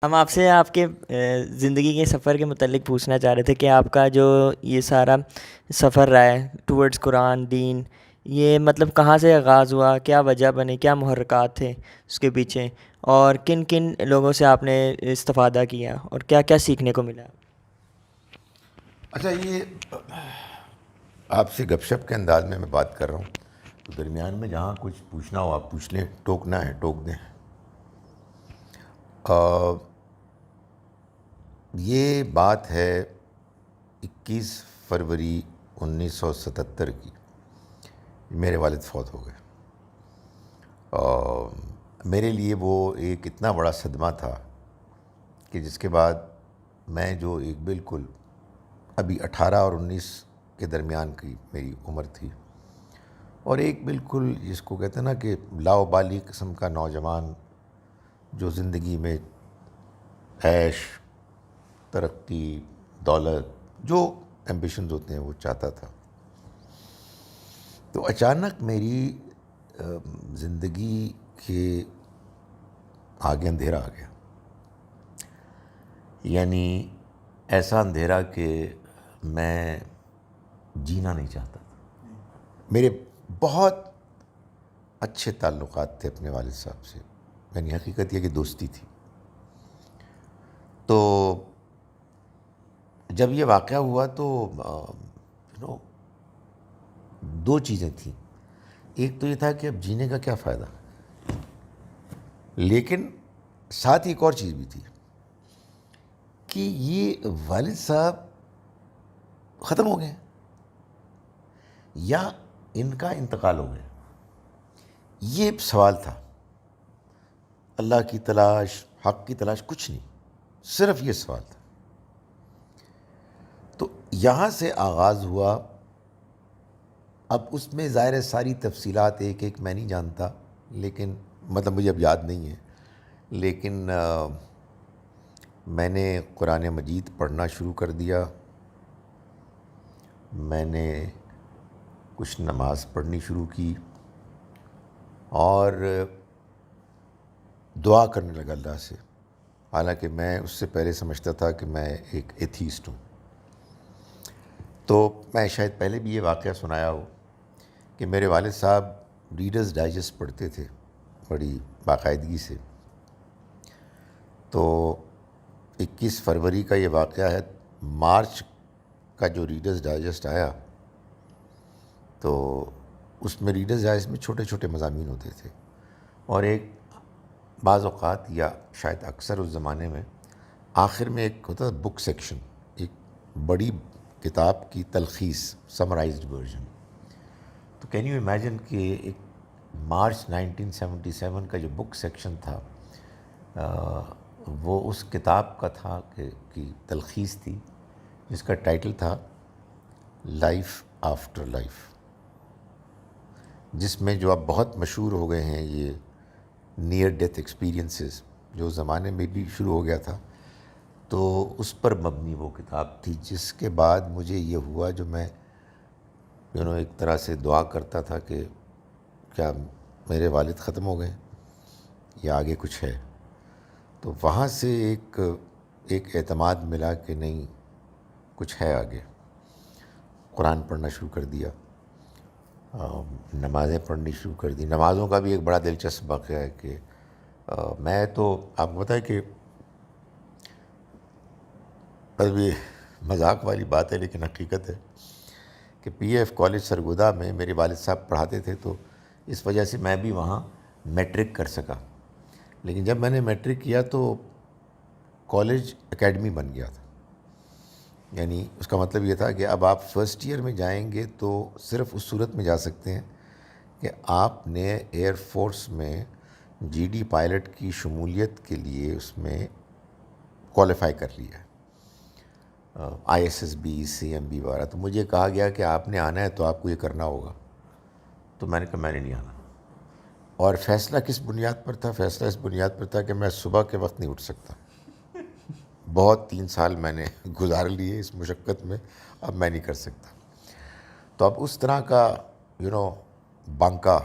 ہم آپ سے آپ کے زندگی کے سفر کے متعلق پوچھنا چاہ رہے تھے کہ آپ کا جو یہ سارا سفر رہا ہے ٹورڈز قرآن دین، یہ مطلب کہاں سے آغاز ہوا، کیا وجہ بنی، کیا محرکات تھے اس کے پیچھے، اور کن کن لوگوں سے آپ نے استفادہ کیا اور کیا کیا سیکھنے کو ملا؟ اچھا، یہ آپ سے گپ شپ کے انداز میں بات کر رہا ہوں، تو درمیان میں جہاں کچھ پوچھنا ہو آپ پوچھ لیں، ٹوکنا ہے ٹوک دیں۔ یہ بات ہے 21 فروری 1977 کی۔ میرے والد فوت ہو گئے، اور میرے لیے وہ ایک اتنا بڑا صدمہ تھا کہ جس کے بعد میں جو ایک بالکل ابھی 18 اور 19 کے درمیان کی میری عمر تھی، اور ایک بالکل جس کو کہتے ہیں نا کہ لاؤبالی قسم کا نوجوان جو زندگی میں عیش، ترقی، دولت، جو ایمبیشنز ہوتے ہیں وہ چاہتا تھا، تو اچانک میری زندگی کے آگے اندھیرا آ گیا۔ یعنی ایسا اندھیرا کہ میں جینا نہیں چاہتا تھا۔ میرے بہت اچھے تعلقات تھے اپنے والد صاحب سے، یعنی حقیقت یہ کہ دوستی تھی۔ تو جب یہ واقعہ ہوا تو دو چیزیں تھیں۔ ایک تو یہ تھا کہ اب جینے کا کیا فائدہ، لیکن ساتھ ایک اور چیز بھی تھی کہ یہ والد صاحب ختم ہو گئے یا ان کا انتقال ہو گیا، یہ سوال تھا۔ اللہ کی تلاش، حق کی تلاش، کچھ نہیں، صرف یہ سوال تھا۔ تو یہاں سے آغاز ہوا۔ اب اس میں ظاہر ہے ساری تفصیلات ایک ایک میں نہیں جانتا، لیکن مطلب مجھے اب یاد نہیں ہے، لیکن میں نے قرآن مجید پڑھنا شروع کر دیا، میں نے کچھ نماز پڑھنی شروع کی، اور دعا کرنے لگا اللہ سے، حالانکہ میں اس سے پہلے سمجھتا تھا کہ میں ایک ایتھیسٹ ہوں۔ تو میں شاید پہلے بھی یہ واقعہ سنایا ہو کہ میرے والد صاحب ریڈرز ڈائجسٹ پڑھتے تھے بڑی باقاعدگی سے۔ تو 21 فروری کا یہ واقعہ ہے، مارچ کا جو ریڈرز ڈائجسٹ آیا تو اس میں ریڈرز ڈائجسٹ میں چھوٹے چھوٹے مضامین ہوتے تھے، اور ایک بعض اوقات یا شاید اکثر اس زمانے میں آخر میں ایک ہوتا تھا بک سیکشن، ایک بڑی کتاب کی تلخیص، سمرائزڈ ورژن۔ تو کین یو امیجن کہ ایک مارچ 1977 کا جو بک سیکشن تھا وہ اس کتاب کا تھا کہ تلخیص تھی، جس کا ٹائٹل تھا لائف آفٹر لائف، جس میں جو اب بہت مشہور ہو گئے ہیں یہ نیئر ڈیتھ ایکسپیرینسز، جو زمانے میں بھی شروع ہو گیا تھا، تو اس پر مبنی وہ کتاب تھی۔ جس کے بعد مجھے یہ ہوا، جو میں ایک طرح سے دعا کرتا تھا کہ کیا میرے والد ختم ہو گئے یا آگے کچھ ہے، تو وہاں سے ایک اعتماد ملا کہ نہیں، کچھ ہے آگے۔ قرآن پڑھنا شروع کر دیا، نمازیں پڑھنی شروع کر دی۔ نمازوں کا بھی ایک بڑا دلچسپ واقعہ ہے کہ میں تو آپ کو بتائیں کہ ابھی مذاق والی بات ہے لیکن حقیقت ہے کہ پی ایف کالج سرگودا میں میرے والد صاحب پڑھاتے تھے، تو اس وجہ سے میں بھی وہاں میٹرک کر سکا۔ لیکن جب میں نے میٹرک کیا تو کالج اکیڈمی بن گیا تھا، یعنی اس کا مطلب یہ تھا کہ اب آپ فرسٹ ایئر میں جائیں گے تو صرف اس صورت میں جا سکتے ہیں کہ آپ نے ایئر فورس میں جی ڈی پائلٹ کی شمولیت کے لیے اس میں کوالیفائی کر لیا ہے، I S S B, C M B وغیرہ۔ تو مجھے کہا گیا کہ آپ نے آنا ہے تو آپ کو یہ کرنا ہوگا، تو میں نے کہا میں نے نہیں آنا۔ اور فیصلہ کس بنیاد پر تھا؟ فیصلہ اس بنیاد پر تھا کہ میں صبح کے وقت نہیں اٹھ سکتا، بہت 3 سال میں نے گزار لیے اس مشقت میں، اب میں نہیں کر سکتا۔ تو اب اس طرح کا بانکا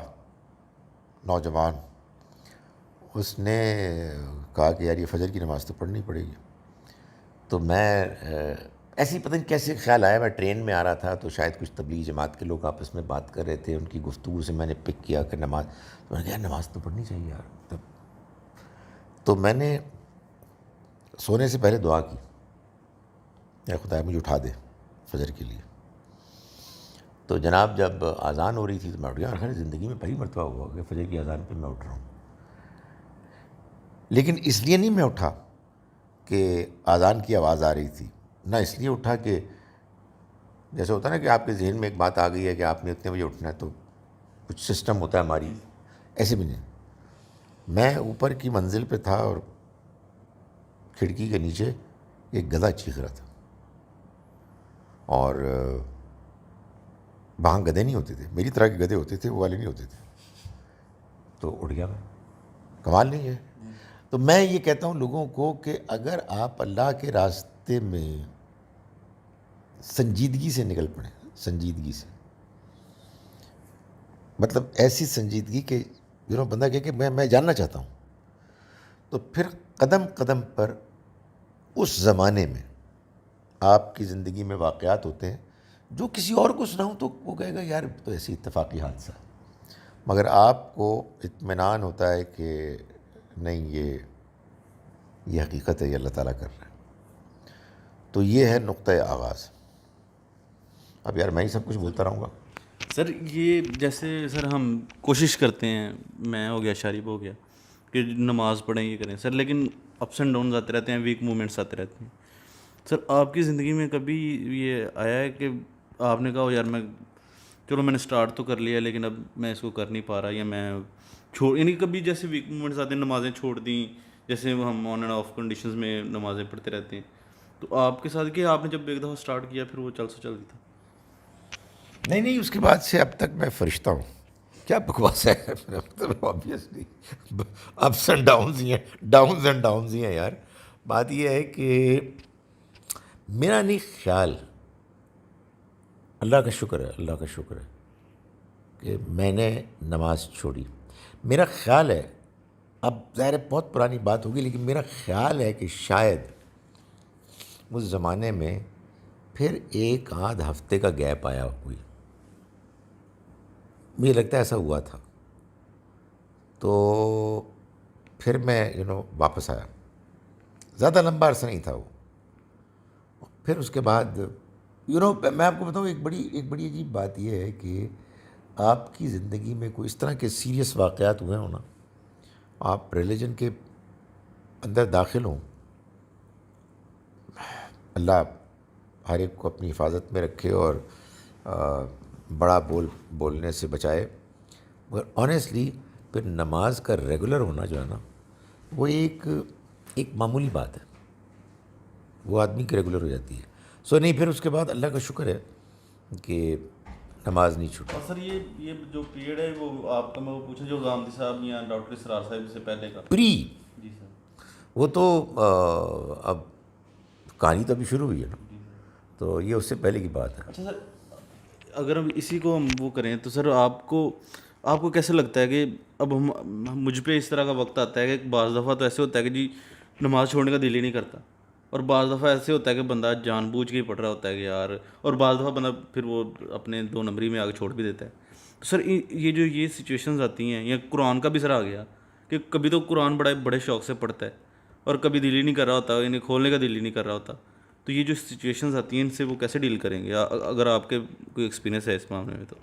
نوجوان، اس نے کہا کہ یار یہ فجر کی نماز تو پڑھنی پڑے گی. تو میں ایسی پتہ نہیں کیسے خیال آیا, میں ٹرین میں آ رہا تھا تو شاید کچھ تبلیغی جماعت کے لوگ آپس میں بات کر رہے تھے, ان کی گفتگو سے میں نے پک کیا کہ نماز, تو میں نے کہا یار نماز تو پڑھنی چاہیے یار. تو میں نے سونے سے پہلے دعا کی, یا خدا مجھے اٹھا دے فجر کے لیے. تو جناب جب اذان ہو رہی تھی تو میں اٹھ گیا, اور خیر زندگی میں پہلی مرتبہ ہوا کہ فجر کی اذان پہ میں اٹھ رہا ہوں. لیکن اس لیے نہیں میں اٹھا کہ اذان کی آواز آ رہی تھی, نہ اس لیے اٹھا کہ جیسے ہوتا ہے نا کہ آپ کے ذہن میں ایک بات آ گئی ہے کہ آپ نے اتنے بجے اٹھنا ہے تو کچھ سسٹم ہوتا ہے ہماری, ایسے بھی نہیں. میں اوپر کی منزل پہ تھا اور کھڑکی کے نیچے ایک گدھا چیخ رہا تھا, اور وہاں گدھے نہیں ہوتے تھے, میری طرح کے گدھے ہوتے تھے, وہ والے نہیں ہوتے تھے. تو اٹھ گیا میں, کمال نہیں ہے. تو میں یہ کہتا ہوں لوگوں کو کہ اگر آپ اللہ کے راستے میں سنجیدگی سے نکل پڑیں, سنجیدگی سے, مطلب ایسی سنجیدگی کہ بندہ کہے کہ میں جاننا چاہتا ہوں, تو پھر قدم قدم پر اس زمانے میں آپ کی زندگی میں واقعات ہوتے ہیں جو کسی اور کو سناؤں تو وہ کہے گا یار تو ایسی اتفاقی حادثہ, مگر آپ کو اطمینان ہوتا ہے کہ نہیں یہ حقیقت ہے, یہ اللہ تعالیٰ کر رہا ہے. تو یہ ہے نقطۂ آغاز. اب یار میں ہی سب کچھ بولتا رہوں گا. سر یہ جیسے سر ہم کوشش کرتے ہیں, میں ہو گیا, شارب ہو گیا, کہ نماز پڑھیں, یہ کریں سر, لیکن اپس اینڈ ڈاؤنز آتے رہتے ہیں, ویک مومنٹس آتے رہتے ہیں. سر آپ کی زندگی میں کبھی یہ آیا ہے کہ آپ نے کہا یار چلو میں نے اسٹارٹ تو کر لیا لیکن اب میں اس کو کر نہیں پا رہا, یا میں یعنی کبھی جیسے ویک مومنٹس آتے ہیں, نمازیں چھوڑ دیں, جیسے ہم آن اینڈ آف کنڈیشنز میں نمازیں پڑھتے رہتے ہیں, تو آپ کے ساتھ کہ آپ نے جب ایک دفعہ اسٹارٹ کیا پھر وہ چل تھا؟ نہیں, اس کے بعد سے اب تک میں فرشتہ ہوں. کیا بکواس ہے, مطلب آبویسلی اپس اینڈ ڈاؤنز ہی ہیں, ڈاؤنز اینڈ ڈاؤنز ہی ہیں یار. بات یہ ہے کہ میرا نہیں خیال, اللہ کا شکر ہے, اللہ کا شکر ہے کہ میں نے نماز چھوڑی. میرا خیال ہے, اب ظاہر بہت پرانی بات ہوگی, لیکن میرا خیال ہے کہ شاید اس زمانے میں پھر ایک آدھ ہفتے کا گیپ آیا ہوئی, مجھے لگتا ہے ایسا ہوا تھا. تو پھر میں واپس آیا, زیادہ لمبا عرصہ نہیں تھا وہ. پھر اس کے بعد میں آپ کو بتاؤں ایک بڑی عجیب بات یہ ہے کہ آپ کی زندگی میں کوئی اس طرح کے سیریس واقعات ہوئے ہوں نا, آپ ریلیجن کے اندر داخل ہوں, اللہ ہر ایک کو اپنی حفاظت میں رکھے اور بڑا بولنے سے بچائے, مگر آنیسٹلی پھر نماز کا ریگولر ہونا جو ہے نا وہ ایک معمولی بات ہے, وہ آدمی کی ریگولر ہو جاتی ہے. نہیں, پھر اس کے بعد اللہ کا شکر ہے کہ نماز نہیں چھوٹی. اور سر یہ جو پیریڈ ہے وہ آپ کا, میں وہ پوچھا جو غامدی صاحب یا ڈاکٹر اسرار صاحب سے پہلے کا جی سر, وہ تو اب کہانی تو ابھی شروع ہوئی ہے نا, تو یہ اس سے پہلے کی بات ہے. اچھا سر, اگر ہم اسی کو ہم وہ کریں تو سر آپ کو کیسے لگتا ہے کہ اب مجھ پہ اس طرح کا وقت آتا ہے کہ بعض دفعہ تو ایسے ہوتا ہے کہ جی نماز چھوڑنے کا دل ہی نہیں کرتا, اور بعض دفعہ ایسے ہوتا ہے کہ بندہ جان بوجھ کے ہی پڑھ رہا ہوتا ہے کہ یار, اور بعض دفعہ بندہ پھر وہ اپنے 2 نمبری میں آگے چھوڑ بھی دیتا ہے. تو سر یہ سچویشنز آتی ہیں, یا قرآن کا بھی سر آ گیا کہ کبھی تو قرآن بڑے شوق سے پڑھتا ہے اور کبھی دل ہی نہیں کر رہا ہوتا, یعنی کھولنے کا دل ہی نہیں کر رہا ہوتا, تو یہ جو سچویشنز آتی ہیں ان سے وہ کیسے ڈیل کریں گے, اگر آپ کے کوئی ایکسپیرینس ہے اس معاملے میں تو؟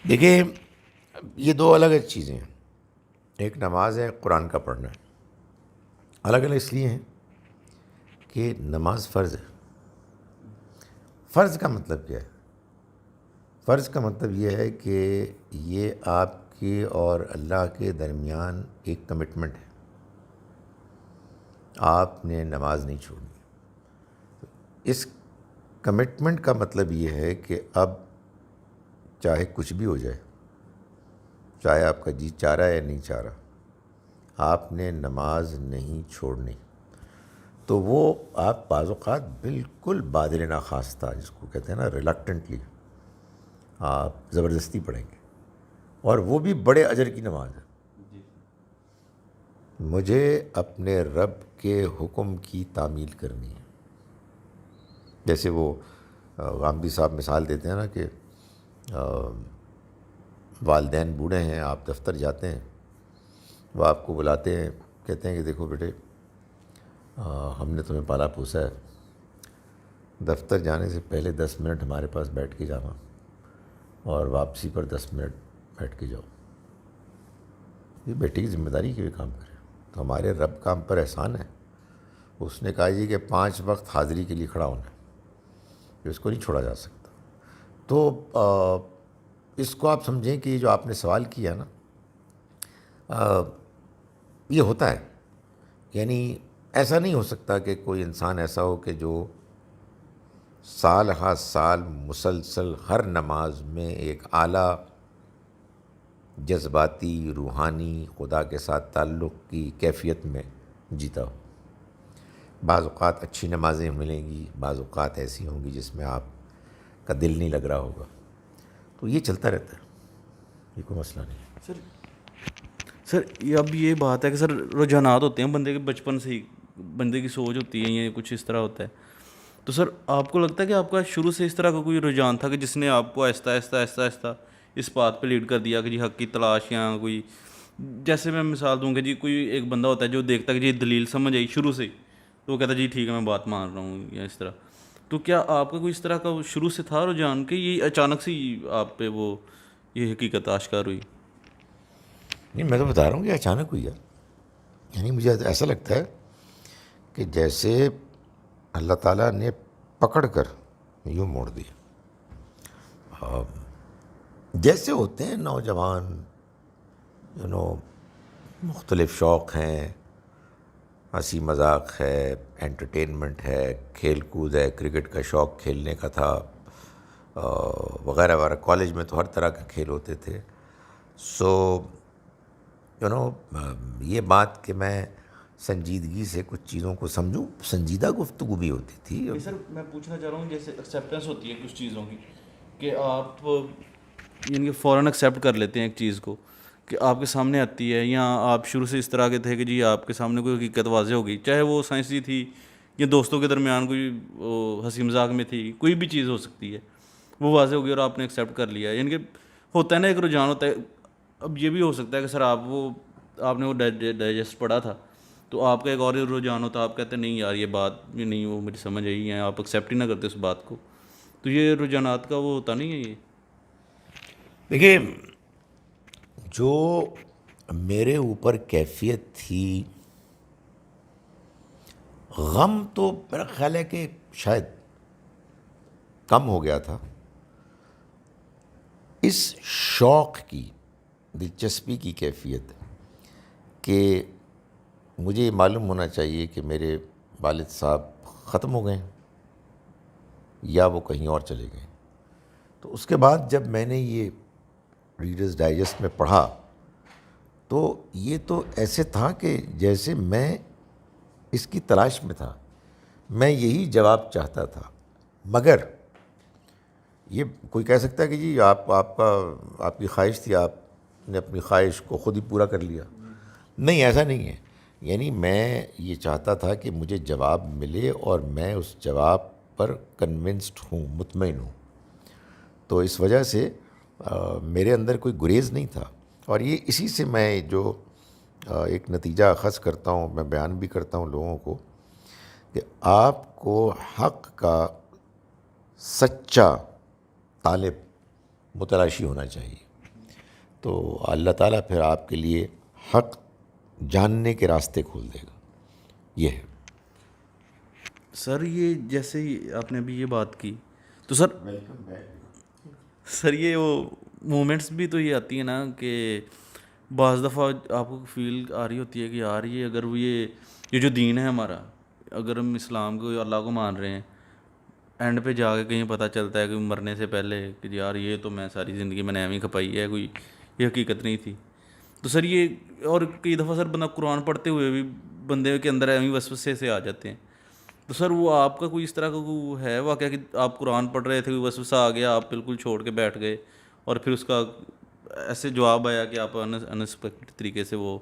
دیکھیں, یہ 2 الگ الگ چیزیں ہیں. ایک نماز ہے, قرآن کا پڑھنا ہے. الگ الگ اس لیے ہیں کہ نماز فرض ہے. فرض کا مطلب کیا ہے؟ فرض کا مطلب یہ ہے کہ یہ آپ کے اور اللہ کے درمیان ایک کمٹمنٹ ہے, آپ نے نماز نہیں چھوڑنی. اس کمٹمنٹ کا مطلب یہ ہے کہ اب چاہے کچھ بھی ہو جائے, چاہے آپ کا جی چاہ رہا ہے یا نہیں چاہ رہا, آپ نے نماز نہیں چھوڑنی. تو وہ آپ بعض اوقات بالکل بادل ناخواستہ, جس کو کہتے ہیں نا ریلکٹنٹلی, آپ زبردستی پڑھیں گے, اور وہ بھی بڑے اجر کی نماز ہے. مجھے اپنے رب کے حکم کی تعمیل کرنی ہے. جیسے وہ غامدی صاحب مثال دیتے ہیں نا کہ والدین بوڑھے ہیں, آپ دفتر جاتے ہیں, وہ آپ کو بلاتے ہیں, کہتے ہیں کہ دیکھو بیٹے ہم نے تمہیں پالا پوسا ہے, دفتر جانے سے پہلے 10 منٹ ہمارے پاس بیٹھ کے جانا اور واپسی پر 10 منٹ بیٹھ کے جاؤ. یہ بیٹے کی ذمہ داری کہ وہ کام کرے. تو ہمارے رب کا ہم پر احسان ہے, اس نے کہا جی کہ 5 وقت حاضری کے لیے کھڑا ہونا ہے, کہ اس کو نہیں چھوڑا جا سکتا. تو اس کو آپ سمجھیں کہ یہ جو آپ نے سوال کیا نا, یہ ہوتا ہے. یعنی ایسا نہیں ہو سکتا کہ کوئی انسان ایسا ہو کہ جو سال ہا سال مسلسل ہر نماز میں ایک اعلیٰ جذباتی روحانی خدا کے ساتھ تعلق کی کیفیت میں جیتا ہو. بعض اوقات اچھی نمازیں ملیں گی, بعض اوقات ایسی ہوں گی جس میں آپ کا دل نہیں لگ رہا ہوگا. تو یہ چلتا رہتا ہے, یہ کوئی مسئلہ نہیں ہے. سر اب یہ بات ہے کہ سر رجحانات ہوتے ہیں بندے کے بچپن سے ہی, بندے کی سوچ ہوتی ہے یا کچھ اس طرح ہوتا ہے. تو سر آپ کو لگتا ہے کہ آپ کا شروع سے اس طرح کا کوئی رجحان تھا کہ جس نے آپ کو آہستہ آہستہ آہستہ آہستہ اس بات پہ لیڈ کر دیا کہ جی حق کی تلاش, یا کوئی, جیسے میں مثال دوں کہ جی کوئی ایک بندہ ہوتا ہے جو دیکھتا ہے کہ جی دلیل سمجھ آئی شروع سے ہی, تو وہ کہتا ہے جی ٹھیک ہے میں بات مان رہا ہوں, یا اس طرح. تو کیا آپ کا کوئی اس طرح کا شروع سے تھا رجحان کہ یہ اچانک سے آپ پہ وہ یہ حقیقت آشکار ہوئی؟ نہیں, میں تو بتا رہا ہوں کہ اچانک ہوئی ہے. یعنی مجھے ایسا لگتا ہے کہ جیسے اللہ تعالیٰ نے پکڑ کر یوں موڑ دیا. جیسے ہوتے ہیں نوجوان, مختلف شوق ہیں, ہنسی مذاق ہے, انٹرٹینمنٹ ہے, کھیل کود ہے, کرکٹ کا شوق کھیلنے کا تھا وغیرہ وغیرہ. کالج میں تو ہر طرح کے کھیل ہوتے تھے. سو یہ بات کہ میں سنجیدگی سے کچھ چیزوں کو سمجھوں, سنجیدہ گفتگو بھی ہوتی تھی. سر میں پوچھنا چاہ رہا ہوں جیسے ایکسیپٹنس ہوتی ہے کچھ چیزوں کی, کہ آپ یعنی کہ فوراً ایکسیپٹ کر لیتے ہیں ایک چیز کو کہ آپ کے سامنے آتی ہے, یا آپ شروع سے اس طرح کے تھے کہ جی آپ کے سامنے کوئی حقیقت واضح ہو گئی, چاہے وہ سائنسی تھی یا دوستوں کے درمیان کوئی ہنسی مذاق میں تھی, کوئی بھی چیز ہو سکتی ہے, وہ واضح ہو گئی اور آپ نے ایکسیپٹ کر لیا. یعنی کہ ہوتا ہے نا ایک رجحان ہوتا ہے. اب یہ بھی ہو سکتا ہے کہ سر آپ نے وہ ڈائجسٹ پڑھا تھا, تو آپ کا ایک اور رجحان ہوتا ہے, آپ کہتے ہیں نہیں یار یہ بات نہیں, وہ مجھے سمجھ آئی ہے, آپ ایکسیپٹ ہی نہ کرتے اس بات کو. تو یہ رجحانات کا وہ ہوتا نہیں ہے. یہ دیکھیے, جو میرے اوپر کیفیت تھی, غم تو میرا خیال ہے کہ شاید کم ہو گیا تھا. اس شوق کی, دلچسپی کی کیفیت کہ مجھے یہ معلوم ہونا چاہیے کہ میرے والد صاحب ختم ہو گئے ہیں یا وہ کہیں اور چلے گئے. تو اس کے بعد جب میں نے یہ ریڈرز ڈائجسٹ میں پڑھا تو یہ تو ایسے تھا کہ جیسے میں اس کی تلاش میں تھا, میں یہی جواب چاہتا تھا. مگر یہ کوئی کہہ سکتا ہے کہ جی آپ کی خواہش تھی, آپ نے اپنی خواہش کو خود ہی پورا کر لیا. نہیں, ایسا نہیں ہے. یعنی میں یہ چاہتا تھا کہ مجھے جواب ملے اور میں اس جواب پر کنونسڈ ہوں, مطمئن ہوں. تو اس وجہ سے میرے اندر کوئی گریز نہیں تھا. اور یہ اسی سے میں جو ایک نتیجہ اخذ کرتا ہوں, میں بیان بھی کرتا ہوں لوگوں کو, کہ آپ کو حق کا سچا طالب متلاشی ہونا چاہیے, تو اللہ تعالیٰ پھر آپ کے لیے حق جاننے کے راستے کھول دے گا. یہ ہے سر یہ جیسے ہی آپ نے ابھی یہ بات کی, تو سر یہ وہ مومنٹس بھی تو یہ آتی ہے نا کہ بعض دفعہ آپ کو فیل آ رہی ہوتی ہے کہ یار یہ اگر وہ یہ جو دین ہے ہمارا, اگر ہم اسلام کو, اللہ کو مان رہے ہیں, اینڈ پہ جا کے کہیں پتہ چلتا ہے کہ مرنے سے پہلے کہ یار یہ تو میں ساری زندگی میں نے ایویں کھپائی ہے, کوئی یہ حقیقت نہیں تھی. تو سر یہ, اور کئی دفعہ سر بندہ قرآن پڑھتے ہوئے بھی بندے کے اندر ایویں وسوسے سے آ جاتے ہیں. تو سر وہ آپ کا کوئی اس طرح کا کوئی ہے واقعہ کہ آپ قرآن پڑھ رہے تھے, کوئی وسوسہ آ گیا, آپ بالکل چھوڑ کے بیٹھ گئے, اور پھر اس کا ایسے جواب آیا کہ آپ انسپیکٹڈ طریقے سے وہ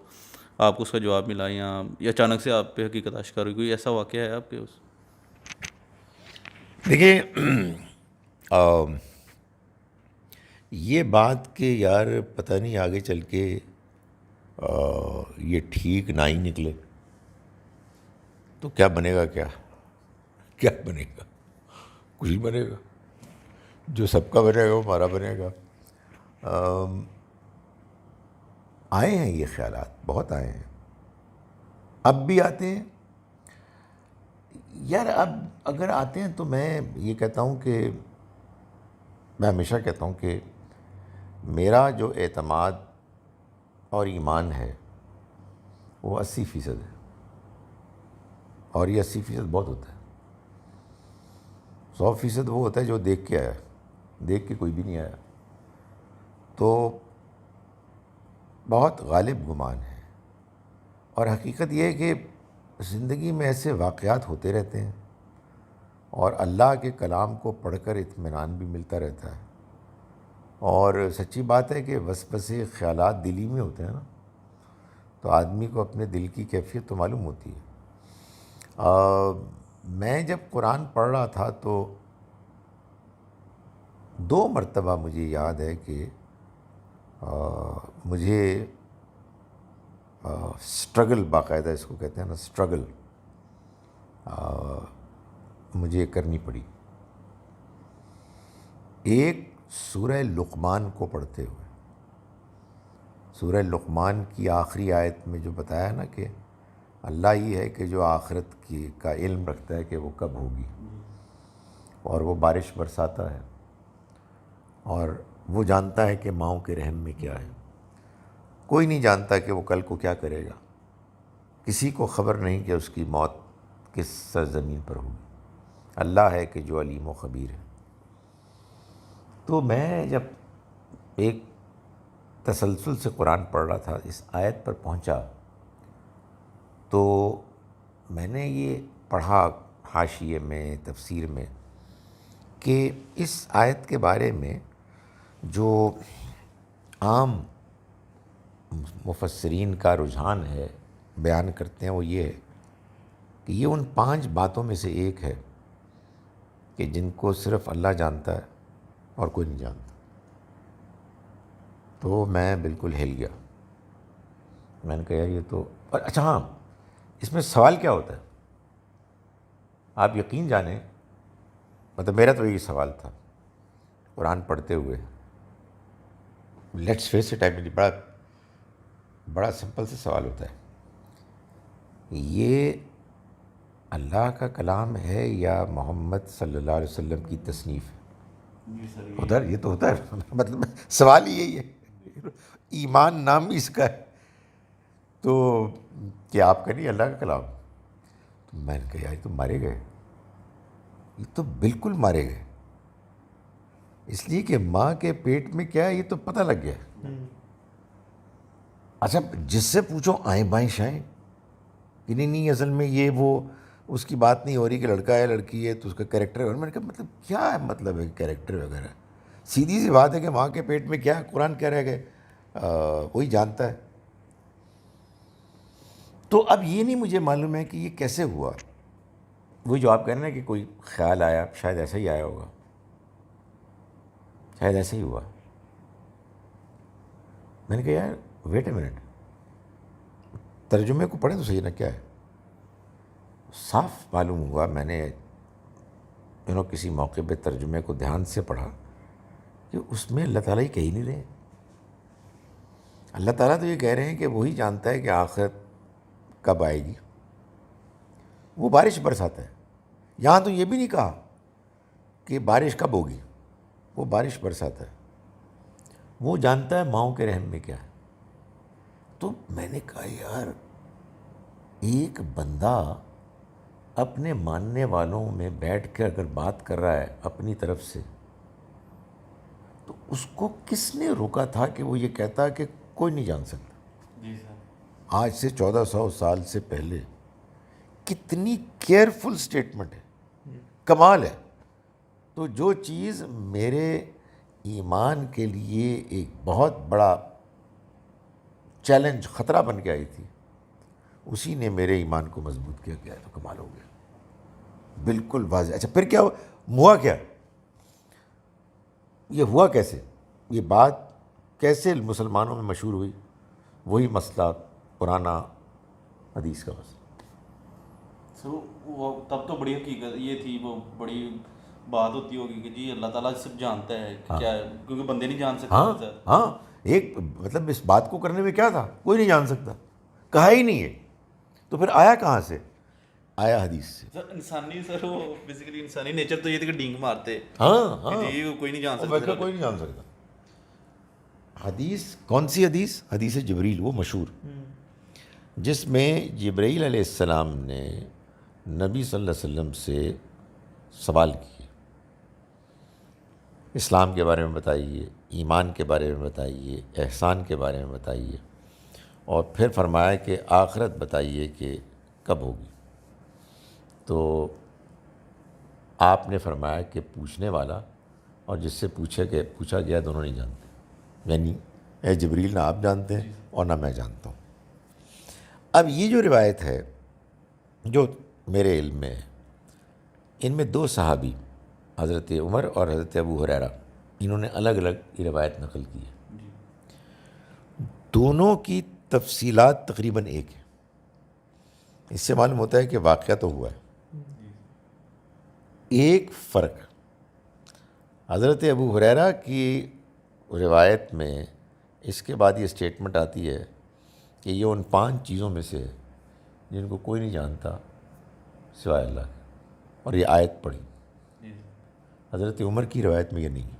آپ کو اس کا جواب ملا، یا اچانک سے آپ پہ حقیقت آشکار ہوئی؟ کوئی ایسا واقعہ ہے آپ کے اس؟ دیکھیے یہ بات کہ یار پتہ نہیں آگے چل کے یہ ٹھیک نہ ہی نکلے تو کیا بنے گا، کیا بنے گا؟ کچھ نہیں بنے گا. جو سب کا بنے گا وہ ہمارا بنے گا. آئے ہیں یہ خیالات، بہت آئے ہیں، اب بھی آتے ہیں یار. اب اگر آتے ہیں تو میں یہ کہتا ہوں کہ میں ہمیشہ کہتا ہوں کہ میرا جو اعتماد اور ایمان ہے وہ 80% ہے، اور یہ 80% بہت ہوتا ہے. 100% وہ ہوتا ہے جو دیکھ کے آیا، دیکھ کے کوئی بھی نہیں آیا. تو بہت غالب گمان ہے. اور حقیقت یہ ہے کہ زندگی میں ایسے واقعات ہوتے رہتے ہیں، اور اللہ کے کلام کو پڑھ کر اطمینان بھی ملتا رہتا ہے. اور سچی بات ہے کہ وسوسے خیالات دلی میں ہوتے ہیں نا، تو آدمی کو اپنے دل کی کیفیت تو معلوم ہوتی ہے. میں جب قرآن پڑھ رہا تھا تو 2 مرتبہ مجھے یاد ہے کہ مجھے سٹرگل، باقاعدہ اس کو کہتے ہیں نا سٹرگل، مجھے کرنی پڑی. ایک سورہ لقمان کو پڑھتے ہوئے، سورہ لقمان کی آخری آیت میں جو بتایا نا کہ اللہ ہی ہے کہ جو آخرت کی کا علم رکھتا ہے کہ وہ کب ہوگی، اور وہ بارش برساتا ہے، اور وہ جانتا ہے کہ ماؤں کے رحم میں کیا ہے. کوئی نہیں جانتا کہ وہ کل کو کیا کرے گا، کسی کو خبر نہیں کہ اس کی موت کس سرزمین پر ہوگی. اللہ ہے کہ جو علیم و خبیر ہے. تو میں جب ایک تسلسل سے قرآن پڑھ رہا تھا، اس آیت پر پہنچا تو میں نے یہ پڑھا حاشیے میں، تفسیر میں، کہ اس آیت کے بارے میں جو عام مفسرین کا رجحان ہے، بیان کرتے ہیں، وہ یہ ہے کہ یہ ان 5 باتوں میں سے ایک ہے کہ جن کو صرف اللہ جانتا ہے اور کوئی نہیں جانتا. تو میں بالکل ہل گیا. میں نے کہا یار یہ تو، اور اچھا ہاں، اس میں سوال کیا ہوتا ہے؟ آپ یقین جانیں، مطلب میرا تو یہی سوال تھا قرآن پڑھتے ہوئے. لیٹس فیس اٹ، بڑا سمپل سے سوال ہوتا ہے، یہ اللہ کا کلام ہے یا محمد صلی اللہ علیہ وسلم کی تصنیف ہے؟ ادھر یہ تو ہوتا ہے، مطلب سوال ہی یہی ہے. ایمان نام ہی اس کا ہے. تو کیا آپ کا نہیں اللہ کا کلام؟ تو میں نے کہا یار یہ تو مارے گئے، یہ تو بالکل مارے گئے. اس لیے کہ ماں کے پیٹ میں کیا ہے یہ تو پتہ لگ گیا. اچھا جس سے پوچھو آئیں بائیں شائیں کہ نہیں اصل میں یہ وہ اس کی بات نہیں ہو رہی کہ لڑکا ہے لڑکی ہے تو اس کا کیریکٹر ہے. اور میں نے کہا مطلب کیا ہے، مطلب ہے کیریکٹر وغیرہ؟ سیدھی سی بات ہے کہ ماں کے پیٹ میں کیا ہے، قرآن کہہ رہا ہے کہ وہی جانتا ہے. تو اب یہ نہیں مجھے معلوم ہے کہ یہ کیسے ہوا. وہی جو آپ کہہ رہے ہیں کہ کوئی خیال آیا، شاید ایسا ہی آیا ہوگا، شاید ایسے ہی ہوا. میں نے کہا یار ویٹ اے منٹ، ترجمے کو پڑھیں تو صحیح نا کیا ہے. صاف معلوم ہوا، میں نے کسی موقع پہ ترجمے کو دھیان سے پڑھا کہ اس میں اللہ تعالیٰ ہی کہہ ہی نہیں رہے. اللہ تعالیٰ تو یہ کہہ رہے ہیں کہ وہی جانتا ہے کہ آخرت کب آئے گی، وہ بارش برساتا ہے. یہاں تو یہ بھی نہیں کہا کہ بارش کب ہوگی، وہ بارش برساتا ہے. وہ جانتا ہے ماؤں کے رحم میں کیا ہے. تو میں نے کہا یار ایک بندہ اپنے ماننے والوں میں بیٹھ کے اگر بات کر رہا ہے اپنی طرف سے، تو اس کو کس نے روکا تھا کہ وہ یہ کہتا کہ کوئی نہیں جان سکتا. جی سر. آج سے 1400 سال سے پہلے کتنی کیئرفل سٹیٹمنٹ ہے، کمال ہے. تو جو چیز میرے ایمان کے لیے ایک بہت بڑا چیلنج، خطرہ بن کے آئی تھی، اسی نے میرے ایمان کو مضبوط کیا. گیا تو کمال ہو گیا, بالکل واضح. اچھا پھر کیا ہوا کیا؟ یہ ہوا کیسے؟ یہ بات کیسے مسلمانوں میں مشہور ہوئی؟ وہی مسئلہ پرانا حدیث کا مسئلہ. وہ تب تو بڑی حقیقت یہ تھی, وہ بڑی بات ہوتی ہوگی کہ جی اللہ تعالیٰ سب جانتا ہے کہ کیا ہے, کیونکہ بندے نہیں جان سکتے. ہاں ایک مطلب اس بات کو کرنے میں کیا تھا, کوئی نہیں جان سکتا, کہا ہی نہیں ہے. تو پھر آیا کہاں سے؟ آیا حدیث سے. سر انسانی وہ بیسیکلی انسانی نیچر تو یہ تھی کہ ڈینگ مارتے. ہاں جی کوئی نہیں جان سکتا. کوئی نہیں جان سکتا. حدیث کون سی حدیث؟ حدیث جبریل, وہ مشہور, جس میں جبرائیل علیہ السلام نے نبی صلی اللہ علیہ وسلم سے سوال کیے, اسلام کے بارے میں بتائیے, ایمان کے بارے میں بتائیے, احسان کے بارے میں بتائیے, اور پھر فرمایا کہ آخرت بتائیے کہ کب ہوگی. تو آپ نے فرمایا کہ پوچھنے والا اور جس سے پوچھا گیا دونوں نہیں جانتے. یعنی اے جبریل نہ آپ جانتے ہیں اور نہ میں جانتا ہوں. اب یہ جو روایت ہے جو میرے علم میں ہے, ان میں دو صحابی حضرت عمر اور حضرت ابو ہریرہ, انہوں نے الگ الگ یہ روایت نقل کی ہے. دونوں کی تفصیلات تقریباً ایک ہیں. اس سے معلوم ہوتا ہے کہ واقعہ تو ہوا ہے. ایک فرق, حضرت ابو ہریرہ کی روایت میں اس کے بعد یہ اسٹیٹمنٹ آتی ہے کہ یہ ان 5 چیزوں میں سے ہے جن کو کوئی نہیں جانتا سوائے اللہ کے, اور یہ آیت پڑھی. حضرت عمر کی روایت میں یہ نہیں.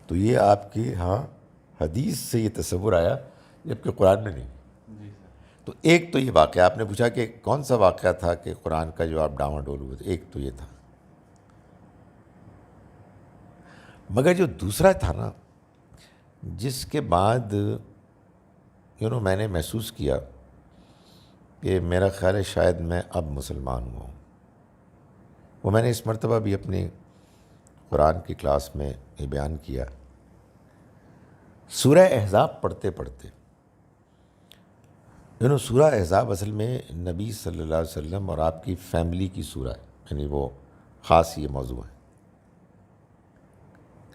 تو یہ آپ کے ہاں حدیث سے یہ تصور آیا جبکہ قرآن میں نہیں. تو ایک تو یہ واقعہ, آپ نے پوچھا کہ کون سا واقعہ تھا کہ قرآن کا جو آپ ڈاواں ڈول ہوئے تھے, ایک تو یہ تھا. مگر جو دوسرا تھا نا, جس کے بعد میں نے محسوس کیا کہ میرا خیال ہے شاید میں اب مسلمان ہوا ہوں, وہ میں نے اس مرتبہ بھی اپنی قرآن کی کلاس میں یہ بیان کیا. سورہ احزاب پڑھتے پڑھتے, سورہ احزاب اصل میں نبی صلی اللہ علیہ وسلم اور آپ کی فیملی کی سورہ ہے, یعنی وہ خاص یہ موضوع ہے.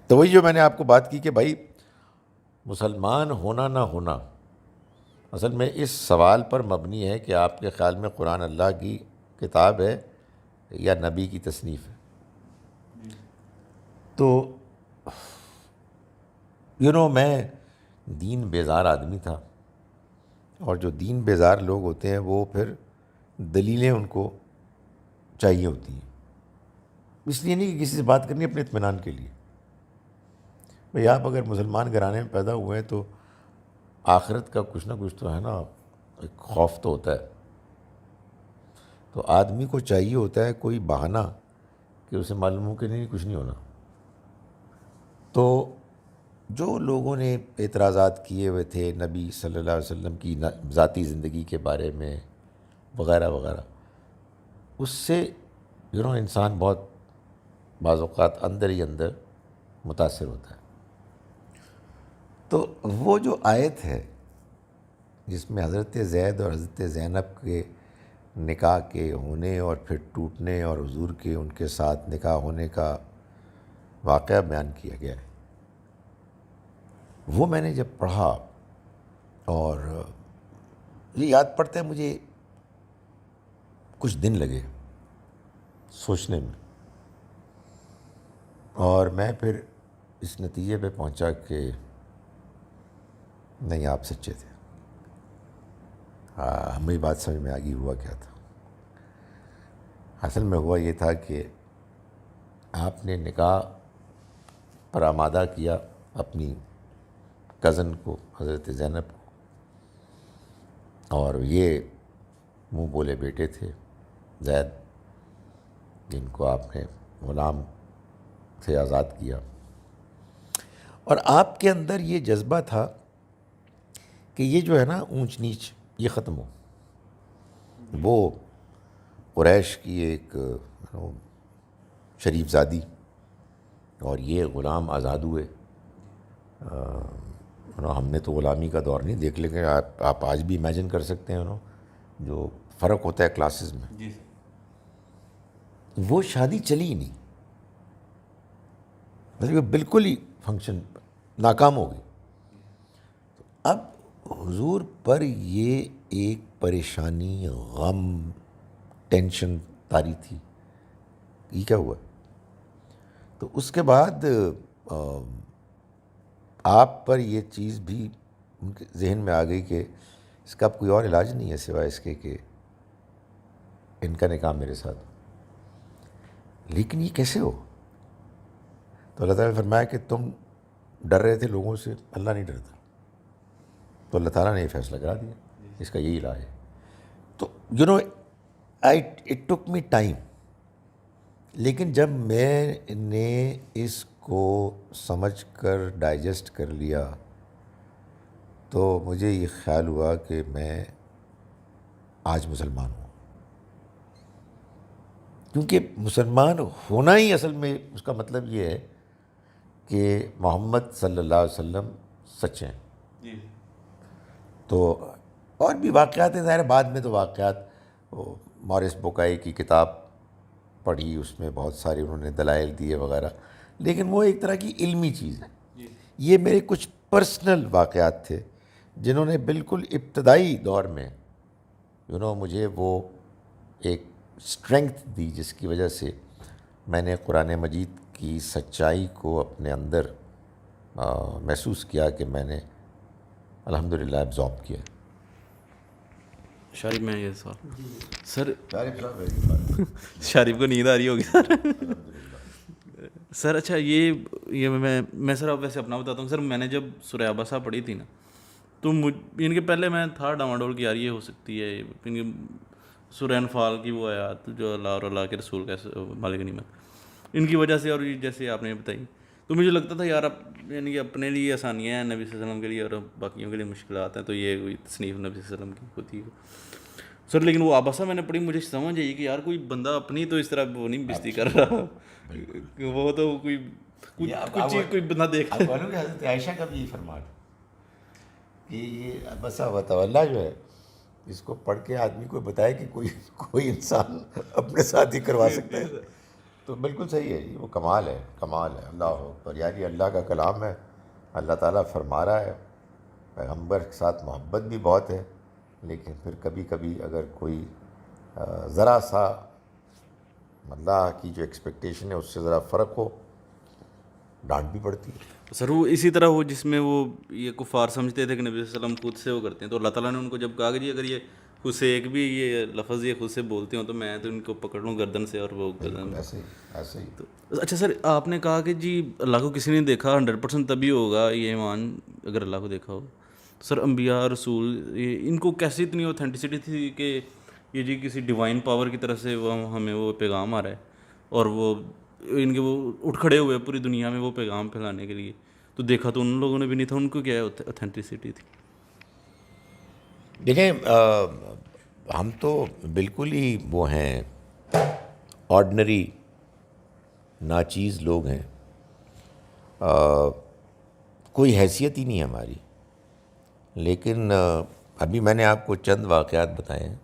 تو وہی جو میں نے آپ کو بات کی کہ بھائی مسلمان ہونا نہ ہونا اصل میں اس سوال پر مبنی ہے کہ آپ کے خیال میں قرآن اللہ کی کتاب ہے یا نبی کی تصنیف ہے. تو میں دین بیزار آدمی تھا, اور جو دین بیزار لوگ ہوتے ہیں وہ پھر دلیلیں ان کو چاہیے ہوتی ہیں. اس لیے نہیں کہ کسی سے بات کرنی اپنے اطمینان کے لیے. بھئی آپ اگر مسلمان گھرانے میں پیدا ہوئے ہیں تو آخرت کا کچھ نہ کچھ تو ہے نا, ایک خوف تو ہوتا ہے. تو آدمی کو چاہیے ہوتا ہے کوئی بہانہ کہ اسے معلوم ہو کہ نہیں کچھ نہیں ہونا. تو جو لوگوں نے اعتراضات کیے ہوئے تھے نبی صلی اللہ علیہ وسلم کی ذاتی زندگی کے بارے میں وغیرہ وغیرہ, اس سے انسان بہت بعض اوقات اندر ہی اندر متاثر ہوتا ہے. تو وہ جو آیت ہے جس میں حضرت زید اور حضرت زینب کے نکاح کے ہونے اور پھر ٹوٹنے اور حضور کے ان کے ساتھ نکاح ہونے کا واقعہ بیان کیا گیا ہے, وہ میں نے جب پڑھا اور یہ یاد پڑتا ہے مجھے کچھ دن لگے سوچنے میں, اور میں پھر اس نتیجے پہ پہنچا کہ نہیں آپ سچے تھے. ہمیں بات سمجھ میں آ گئی ہوا کیا تھا. اصل میں ہوا یہ تھا کہ آپ نے نکاح پر آمادہ کیا اپنی کزن کو, حضرت زینب کو, اور یہ منہ بولے بیٹے تھے زید, جن کو آپ نے غلام سے آزاد کیا. اور آپ کے اندر یہ جذبہ تھا کہ یہ جو ہے نا اونچ نیچ یہ ختم ہو. وہ قریش کی ایک شریف زادی اور یہ غلام آزاد ہوئے, ہم نے تو غلامی کا دور نہیں دیکھ، لیکن آپ آج بھی امیجن کر سکتے ہیں جو فرق ہوتا ہے کلاسز میں. جی وہ شادی چلی ہی نہیں، مطلب بالکل ہی فنکشن ناکام ہو گئی. اب حضور پر یہ ایک پریشانی، غم، ٹینشن طاری تھی، یہ کیا ہوا. تو اس کے بعد آپ پر یہ چیز بھی ان کے ذہن میں آ گئی کہ اس کا اب کوئی اور علاج نہیں ہے سوائے اس کے کہ ان کا نکاح میرے ساتھ. لیکن یہ کیسے ہو؟ تو اللہ تعالیٰ نے فرمایا کہ تم ڈر رہے تھے لوگوں سے، اللہ نہیں ڈرتا. تو اللہ تعالیٰ نے یہ فیصلہ کرا دیا، اس کا یہی علاج ہے. تو اٹ ٹک می ٹائم، لیکن جب میں نے اس کو سمجھ کر ڈائجسٹ کر لیا تو مجھے یہ خیال ہوا کہ میں آج مسلمان ہوں. کیونکہ مسلمان ہونا ہی اصل میں اس کا مطلب یہ ہے کہ محمد صلی اللہ علیہ وسلم سچ ہیں. تو اور بھی واقعات ہیں ظاہر، بعد میں تو واقعات، مورس بوکائی کی کتاب پڑھی، اس میں بہت سارے انہوں نے دلائل دیے وغیرہ، لیکن وہ ایک طرح کی علمی چیز ہے. یہ میرے کچھ پرسنل واقعات تھے جنہوں نے بالکل ابتدائی دور میں مجھے وہ ایک اسٹرینگتھ دی، جس کی وجہ سے میں نے قرآن مجید کی سچائی کو اپنے اندر محسوس کیا کہ میں نے الحمدللہ ایبزارب کیا. شارف میں یہ سر شارف کو نیند آ رہی ہوگی سر. اچھا یہ میں سر اب ویسے اپنا بتاتا ہوں سر. میں نے جب سورہ عبسہ پڑھی تھی نا تو ان کے پہلے میں تھا ڈاواڈول کی یار یہ ہو سکتی ہے ان کی سورہ انفال کی وہ آیات جو اللہ اور اللہ کے رسول کا مالک غنیمت، ان کی وجہ سے، اور جیسے آپ نے بتائی تو مجھے لگتا تھا یار اب یعنی کہ اپنے لیے آسانیاں ہیں نبی صلی اللہ علیہ وسلم کے لیے، اور باقیوں کے لیے مشکلات ہیں، تو یہ کوئی تصنیف نبی صلی اللہ علیہ وسلم کی ہوتی ہے سر. لیکن وہ عبسہ میں نے پڑھی، مجھے سمجھ آئی کہ یار کوئی بندہ اپنی تو اس طرح وہ نہیں بستی کر رہا، وہ تو کوئی کچھ چیز کوئی بندہ دیکھ حضرت عائشہ کا بھی یہ فرمان کہ یہ عبسہ و تولیٰ جو ہے، اس کو پڑھ کے آدمی کو بتائے کہ کوئی انسان اپنے ساتھ ہی کروا سکتا ہے، تو بالکل صحیح ہے. وہ کمال ہے، کمال ہے. اللہ اکبر. یعنی اللہ کا کلام ہے، اللہ تعالیٰ فرما رہا ہے. پیغمبر کے ساتھ محبت بھی بہت ہے، لیکن پھر کبھی کبھی اگر کوئی ذرا سا اللہ کی جو ایکسپیکٹیشن ہے اس سے ذرا فرق ہو، ڈانٹ بھی پڑتی ہے. سر وہ اسی طرح وہ جس میں وہ یہ کفار سمجھتے تھے کہ نبی صلی اللہ علیہ وسلم خود سے وہ کرتے ہیں، تو اللہ تعالیٰ نے ان کو جب کہا کہ جی اگر یہ خود سے ایک بھی یہ لفظ یہ خود سے بولتے ہوں تو میں تو ان کو پکڑ لوں گردن سے، اور وہ گردن ایسے ہی. تو اچھا سر آپ نے کہا کہ جی اللہ کو کسی نے دیکھا 100% تبھی ہوگا یہ ایمان اگر اللہ کو دیکھا ہو. سر انبیاء رسول ان کو کیسی اتنی اوتھینٹسٹی تھی کہ یہ جی کسی ڈیوائن پاور کی طرف سے وہ ہمیں وہ پیغام آ رہا ہے، اور وہ ان کے وہ اٹھ کھڑے ہوئے پوری دنیا میں وہ پیغام پھیلانے کے لیے، تو دیکھا تو ان لوگوں نے بھی نہیں تھا. ان کو کیا اوتھینٹسٹی تھی؟ دیکھیں ہم تو بالکل ہی وہ ہیں، آرڈنری ناچیز لوگ ہیں، کوئی حیثیت ہی نہیں ہے ہماری. لیکن ابھی میں نے آپ کو چند واقعات بتائے ہیں،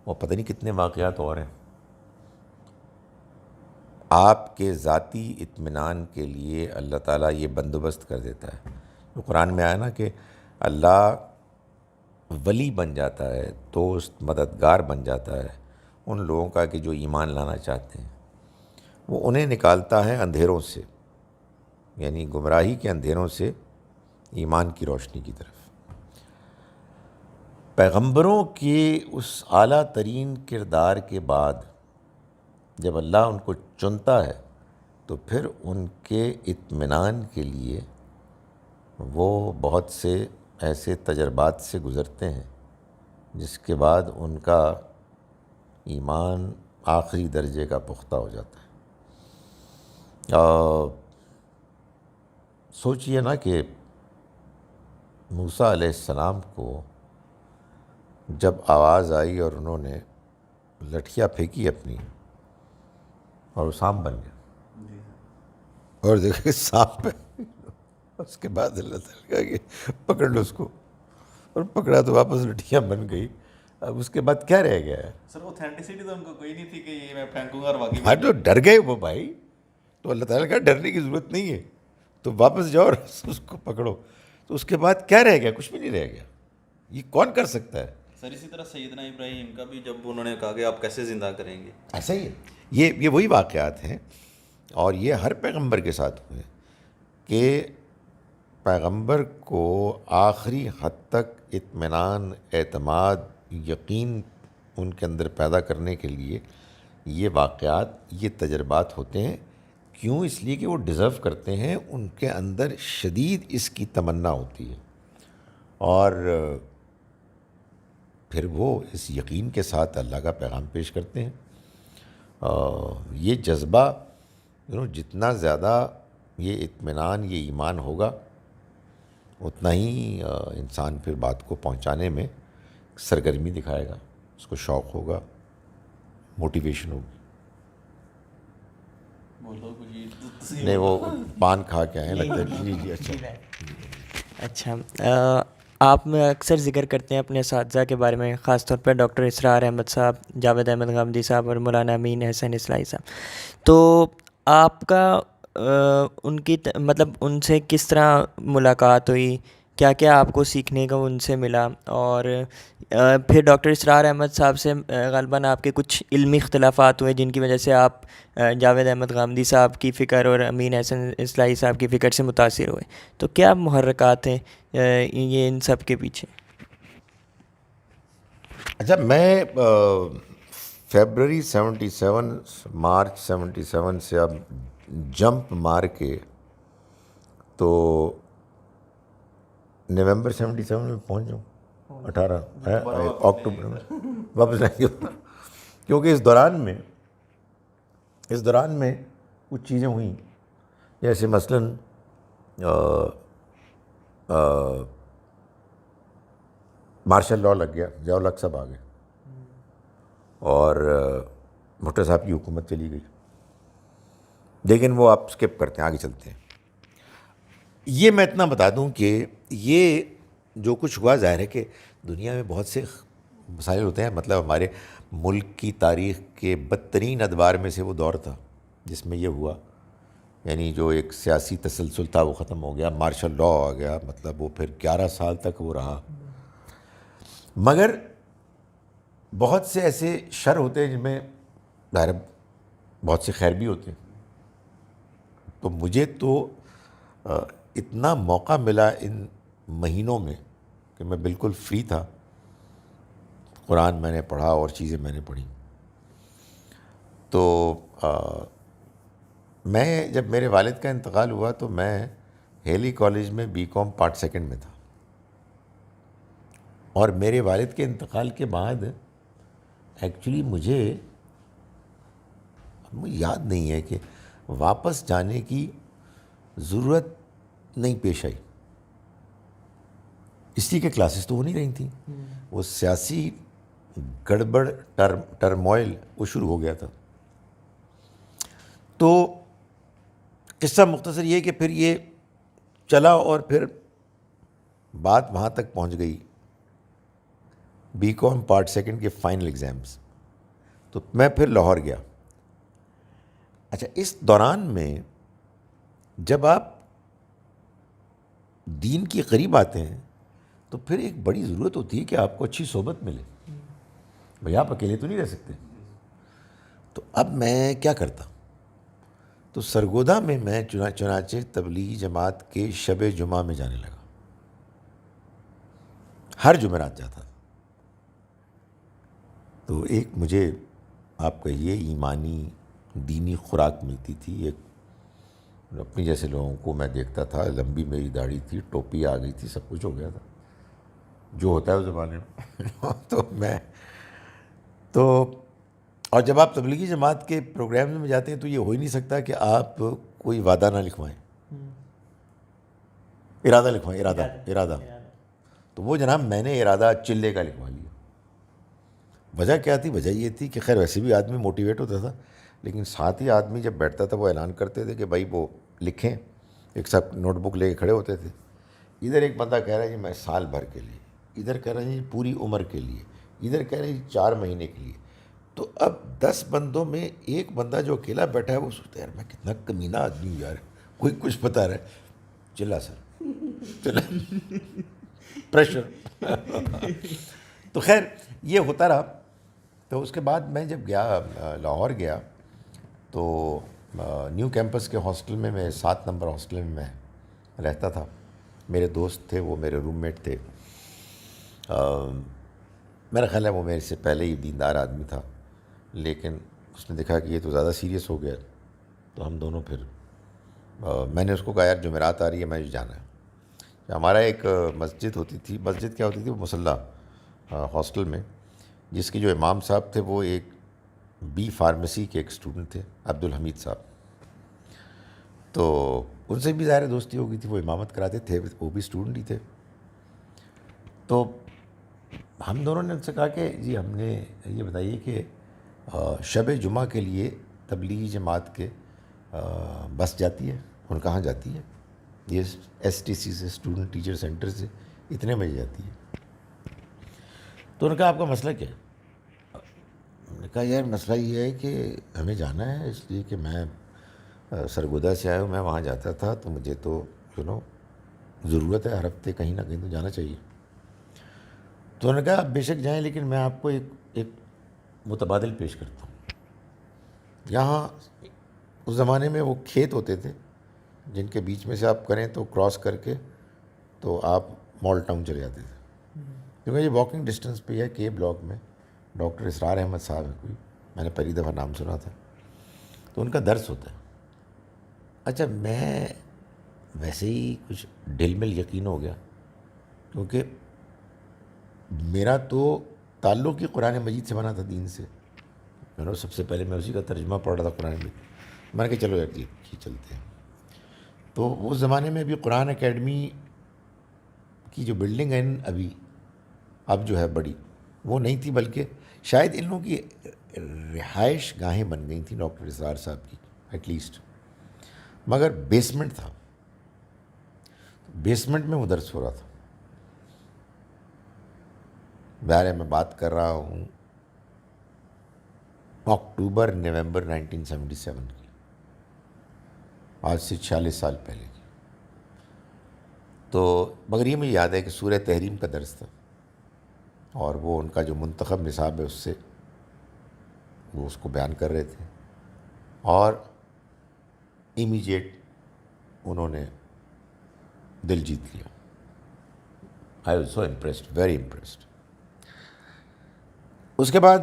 اور پتہ نہیں کتنے واقعات اور ہیں. آپ کے ذاتی اطمینان کے لیے اللہ تعالیٰ یہ بندوبست کر دیتا ہے. جو قرآن میں آیا نا کہ اللہ ولی بن جاتا ہے، دوست مددگار بن جاتا ہے ان لوگوں کا کہ جو ایمان لانا چاہتے ہیں. وہ انہیں نکالتا ہے اندھیروں سے، یعنی گمراہی کے اندھیروں سے ایمان کی روشنی کی طرف. پیغمبروں کے اس اعلیٰ ترین کردار کے بعد جب اللہ ان کو چنتا ہے تو پھر ان کے اطمینان کے لیے وہ بہت سے ایسے تجربات سے گزرتے ہیں جس کے بعد ان کا ایمان آخری درجے کا پختہ ہو جاتا ہے. سوچئے نا کہ موسیٰ علیہ السلام کو جب آواز آئی اور انہوں نے لٹھیاں پھینکی اپنی اور وہ سانپ بن گیا، اور دیکھیں سانپ پہ اس کے بعد اللہ تعالیٰ کہا کہ پکڑ لو اس کو، اور پکڑا تو واپس لٹیاں بن گئی. اب اس کے بعد کیا رہ گیا ہے؟ سر اوتھینٹسٹی تو ان کو کوئی نہیں تھی کہ یہ میں پھینکوں گا اور واقعی ہاں تو ڈر گئے وہ بھائی. تو اللہ تعالیٰ کا ڈرنے کی ضرورت نہیں ہے، تو واپس جاؤ اور اس کو پکڑو. تو اس کے بعد کیا رہ گیا؟ کچھ بھی نہیں رہ گیا. یہ کون کر سکتا ہے؟ سر اسی طرح سیدنا ابراہیم کا بھی جب انہوں نے کہا کہ آپ کیسے زندہ کریں گے، ایسا ہی ہے. یہ وہی واقعات ہیں، اور یہ ہر پیغمبر کے ساتھ ہوئے کہ پیغمبر کو آخری حد تک اطمینان، اعتماد، یقین ان کے اندر پیدا کرنے کے لیے یہ واقعات، یہ تجربات ہوتے ہیں. کیوں؟ اس لیے کہ وہ ڈیزرو کرتے ہیں، ان کے اندر شدید اس کی تمنا ہوتی ہے، اور پھر وہ اس یقین کے ساتھ اللہ کا پیغام پیش کرتے ہیں. یہ جذبہ جتنا زیادہ یہ اطمینان، یہ ایمان ہوگا، اتنا ہی انسان پھر بات کو پہنچانے میں سرگرمی دکھائے گا، اس کو شوق ہوگا، موٹیویشن ہوگی. بولو کچھ نہیں وہ پان کھا کے آئے لگتا ہے. جی جی اچھا. اچھا، آپ میں اکثر ذکر کرتے ہیں اپنے اساتذہ کے بارے میں، خاص طور پہ ڈاکٹر اسرار احمد صاحب، جاوید احمد غامدی صاحب اور مولانا امین احسن اصلاحی صاحب. تو آپ کا ان کی مطلب ان سے کس طرح ملاقات ہوئی؟ کیا کیا آپ کو سیکھنے کو ان سے ملا؟ اور پھر ڈاکٹر اسرار احمد صاحب سے غالباً آپ کے کچھ علمی اختلافات ہوئے جن کی وجہ سے آپ جاوید احمد غامدی صاحب کی فکر اور امین احسن اصلاحی صاحب کی فکر سے متاثر ہوئے. تو کیا محرکات ہیں یہ ان سب کے پیچھے؟ اچھا، میں فیبرری 77، مارچ 77 سے اب جمپ مار کے تو نومبر 77 میں پہنچ جاؤں، 18 اکتوبر میں واپس آئیں گے. کیونکہ اس دوران میں کچھ چیزیں ہوئیں، جیسے مثلاً مارشل لاء لگ گیا، ضیاء الحق صاحب آ گئے، اور بھٹو صاحب کی حکومت چلی گئی. لیکن وہ آپ اسکپ کرتے ہیں، آگے چلتے ہیں. یہ میں اتنا بتا دوں کہ یہ جو کچھ ہوا، ظاہر ہے کہ دنیا میں بہت سے مسائل ہوتے ہیں. مطلب ہمارے ملک کی تاریخ کے بدترین ادوار میں سے وہ دور تھا جس میں یہ ہوا. یعنی جو ایک سیاسی تسلسل تھا وہ ختم ہو گیا، مارشل لاء آ گیا، مطلب وہ پھر 11 سال تک وہ رہا. مگر بہت سے ایسے شر ہوتے ہیں جن میں ظاہر بہت سے خیر بھی ہوتے ہیں. تو مجھے تو اتنا موقع ملا ان مہینوں میں کہ میں بالکل فری تھا. قرآن میں نے پڑھا اور چیزیں میں نے پڑھی. تو میں جب میرے والد کا انتقال ہوا تو میں ہیلی کالج میں BCom پارٹ سیکنڈ میں تھا، اور میرے والد کے انتقال کے بعد ایکچولی مجھے یاد نہیں ہے کہ واپس جانے کی ضرورت نہیں پیش آئی، اس لیے کہ کلاسز تو ہو نہیں رہی تھیں. وہ سیاسی گڑبڑ، ٹرموائل وہ شروع ہو گیا تھا. تو قصہ مختصر یہ کہ پھر یہ چلا، اور پھر بات وہاں تک پہنچ گئی BCom پارٹ سیکنڈ کے فائنل ایگزامس. تو میں پھر لاہور گیا. اچھا، اس دوران میں جب آپ دین کے قریب آتے ہیں تو پھر ایک بڑی ضرورت ہوتی ہے کہ آپ کو اچھی صحبت ملے. بھئی آپ اکیلے تو نہیں رہ سکتے. تو اب میں کیا کرتا؟ تو سرگودا میں میں چنانچہ تبلیغی جماعت کے شب جمعہ میں جانے لگا. ہر جمعرات جاتا تھا. تو ایک مجھے آپ کہیے ایمانی دینی خوراک ملتی تھی. ایک اپنی جیسے لوگوں کو میں دیکھتا تھا، لمبی میری داڑھی تھی، ٹوپی آ گئی تھی، سب کچھ ہو گیا تھا جو ہوتا ہے اس زمانے میں. تو اور جب آپ تبلیغی جماعت کے پروگرام میں جاتے ہیں تو یہ ہو ہی نہیں سکتا کہ آپ کوئی وعدہ نہ لکھوائیں، ارادہ لکھوائیں، ارادہ. تو وہ جناب میں نے ارادہ چلے کا لکھوا لیا. وجہ کیا تھی؟ وجہ یہ تھی کہ خیر ویسے بھی آدمی موٹیویٹ ہوتا تھا، لیکن ساتھ ہی آدمی جب بیٹھتا تھا وہ اعلان کرتے تھے کہ بھائی وہ لکھیں ایک سب نوٹ بک لے کے کھڑے ہوتے تھے. ادھر ایک بندہ کہہ رہا ہے جی میں سال بھر کے لیے, ادھر کہہ رہا ہے جی پوری عمر کے لیے, ادھر کہہ رہے ہیں 4 مہینے کے لیے. تو اب 10 بندوں میں ایک بندہ جو اکیلا بیٹھا ہے وہ سوچتا ہے یار میں کتنا کمینہ آدمی ہوں یار, کوئی کچھ بتا رہا ہے, چلا سر چلا پریشر. تو خیر یہ ہوتا رہا. تو اس کے بعد میں جب گیا لاہور گیا تو نیو کیمپس کے ہاسٹل میں 7 نمبر ہاسٹل میں میں رہتا تھا. میرے دوست تھے, وہ میرے روم میٹ تھے. میرا خیال ہے وہ میرے سے پہلے ہی دیندار آدمی تھا, لیکن اس نے دیکھا کہ یہ تو زیادہ سیریس ہو گیا, تو ہم دونوں پھر میں نے اس کو کہا یار جمعرات آ رہی ہے, میں جانا ہے. ہمارا ایک مسجد ہوتی تھی, مسجد کیا ہوتی تھی, وہ مصلی ہاسٹل میں, جس کے جو امام صاحب تھے وہ ایک بی فارمیسی کے ایک اسٹوڈنٹ تھے, عبدالحمید صاحب. تو ان سے بھی ظاہر دوستی ہو گئی تھی, وہ امامت کراتے تھے, وہ بھی اسٹوڈنٹ ہی تھے. تو ہم دونوں نے ان سے کہا کہ جی ہم نے یہ بتائیے کہ شب جمعہ کے لیے تبلیغی جماعت کے بس جاتی ہے. ان کہاں جاتی ہے؟ یہ ایس ٹی سی سے, اسٹوڈنٹ ٹیچر سینٹر سے, اتنے بجے جاتی ہے. تو انہوں نے کہا آپ کا مسئلہ کیا ہے؟ میں نے کہا یار مسئلہ یہ ہے کہ ہمیں جانا ہے, اس لیے کہ میں سرگودا سے آیا ہوں, میں وہاں جاتا تھا, تو مجھے تو ضرورت ہے ہر ہفتے کہیں نہ کہیں تو جانا چاہیے. تو انہوں نے کہا آپ بے شک جائیں, لیکن میں آپ کو ایک متبادل پیش کرتا ہوں. یہاں اس زمانے میں وہ کھیت ہوتے تھے جن کے بیچ میں سے آپ کریں تو کراس کر کے تو آپ مال ٹاؤن چلے جاتے تھے, کیونکہ یہ واکنگ ڈسٹینس پہ ہے. کے بلاک میں ڈاکٹر اسرار احمد صاحب ہے کوئی, میں نے پہلی دفعہ نام سنا تھا, تو ان کا درس ہوتا ہے. اچھا میں ویسے ہی کچھ ڈل مل یقین ہو گیا, کیونکہ میرا تو تعلق ہی قرآن مجید سے بنا تھا, دین سے. میں نے سب سے پہلے میں اسی کا ترجمہ پڑھ رہا تھا قرآن مجید. میں نے کہا چلو یار جی چلتے ہیں. تو اس زمانے میں بھی قرآن اکیڈمی کی جو بلڈنگ ہے ابھی اب جو ہے بڑی, وہ نہیں تھی, بلکہ شاید ان لوگوں کی رہائش گاہیں بن گئی تھیں ڈاکٹر اسرار صاحب کی ایٹ لیسٹ, مگر بیسمنٹ تھا. بیسمنٹ میں وہ درس ہو رہا تھا. بارے میں بات کر رہا ہوں اکتوبر نومبر 1977 کی, آج سے 46 سال پہلے کی. تو مگر یہ مجھے یاد ہے کہ سورہ تحریم کا درس تھا, اور وہ ان کا جو منتخب نصاب ہے اس سے وہ اس کو بیان کر رہے تھے, اور امیجیٹ انہوں نے دل جیت لیا. I was so impressed, very impressed. اس کے بعد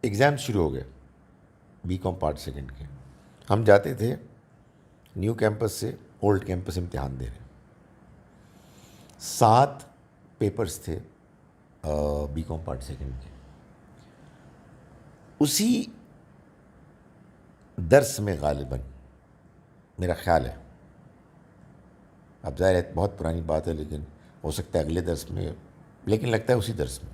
ایگزام شروع ہو گئے بی کام پارٹ سیکنڈ کے. ہم جاتے تھے نیو کیمپس سے اولڈ کیمپس امتحان دینے. 7 پیپرز تھے بی کام پارٹ سیکنڈ کے. اسی درس میں غالباً میرا خیال ہے, اب ظاہر ہے بہت پرانی بات ہے, لیکن ہو سکتا ہے اگلے درس میں, لیکن لگتا ہے اسی درس میں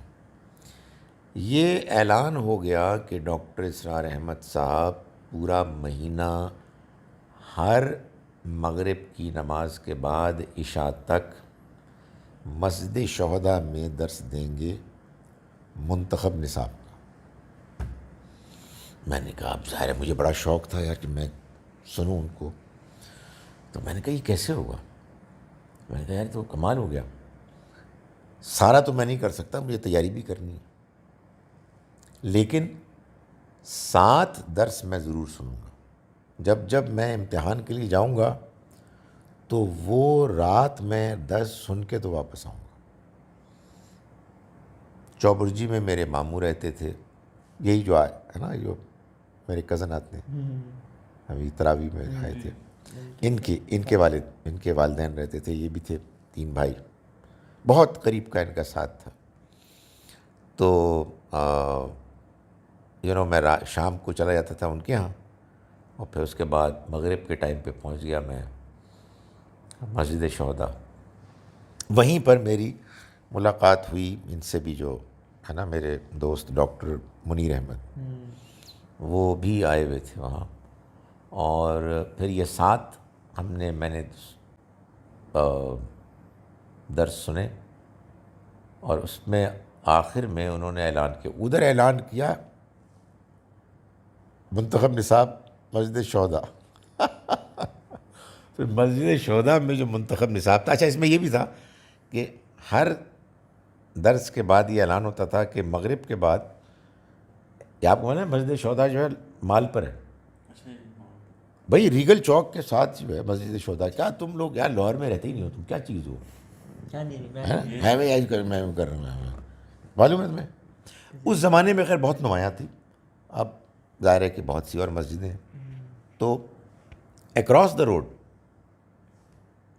یہ اعلان ہو گیا کہ ڈاکٹر اسرار احمد صاحب پورا مہینہ ہر مغرب کی نماز کے بعد عشاء تک مسجد شہداء میں درس دیں گے منتخب نصاب کا. میں نے کہا اب ظاہر ہے مجھے بڑا شوق تھا یار کہ میں سنوں ان کو. تو میں نے کہا یہ کیسے ہوگا؟ میں نے کہا یار تو کمال ہو گیا. سارا تو میں نہیں کر سکتا, مجھے تیاری بھی کرنی ہے, لیکن 7 درس میں ضرور سنوں گا. جب میں امتحان کے لیے جاؤں گا تو وہ رات میں 10 سن کے تو واپس آؤں گا. چوبرجی میں میرے ماموں رہتے تھے, یہی جو آئے ہے نا, جو میرے کزن آتے ہیں ابھی تراویح میں آئے تھے, ان کے والدین رہتے تھے, یہ بھی تھے 3 بھائی, بہت قریب کا ان کا ساتھ تھا. تو میں شام کو چلا جاتا تھا ان کے ہاں, اور پھر اس کے بعد مغرب کے ٹائم پہ پہنچ گیا میں مسجد شہداء. وہیں پر میری ملاقات ہوئی ان سے بھی, جو ہے نا میرے دوست ڈاکٹر منیر احمد, وہ بھی آئے ہوئے تھے وہاں. اور پھر یہ 7 میں نے درس سنے اور اس میں آخر میں انہوں نے اعلان کیا، ادھر اعلان کیا منتخب نصاب مسجد شہداء پھر مسجد شہداء میں جو منتخب نصاب تھا، اچھا اس میں یہ بھی تھا کہ ہر درس کے بعد یہ اعلان ہوتا تھا کہ مغرب کے بعد، یہ آپ کو معلوم ہے مسجد شہداء جو ہے مال پر ہے بھائی، ریگل چوک کے ساتھ جو ہے مسجد شہداء. کیا تم لوگ یار لاہور میں رہتے ہی نہیں ہو، تم کیا چیز ہو؟ کیا نہیں میں یاد کر رہا ہوں، معلوم ہے تمہیں. اس زمانے میں خیر بہت نمایاں تھی، اب ظاہر ہے کہ بہت سی اور مسجدیں ہیں. تو اکراس دا روڈ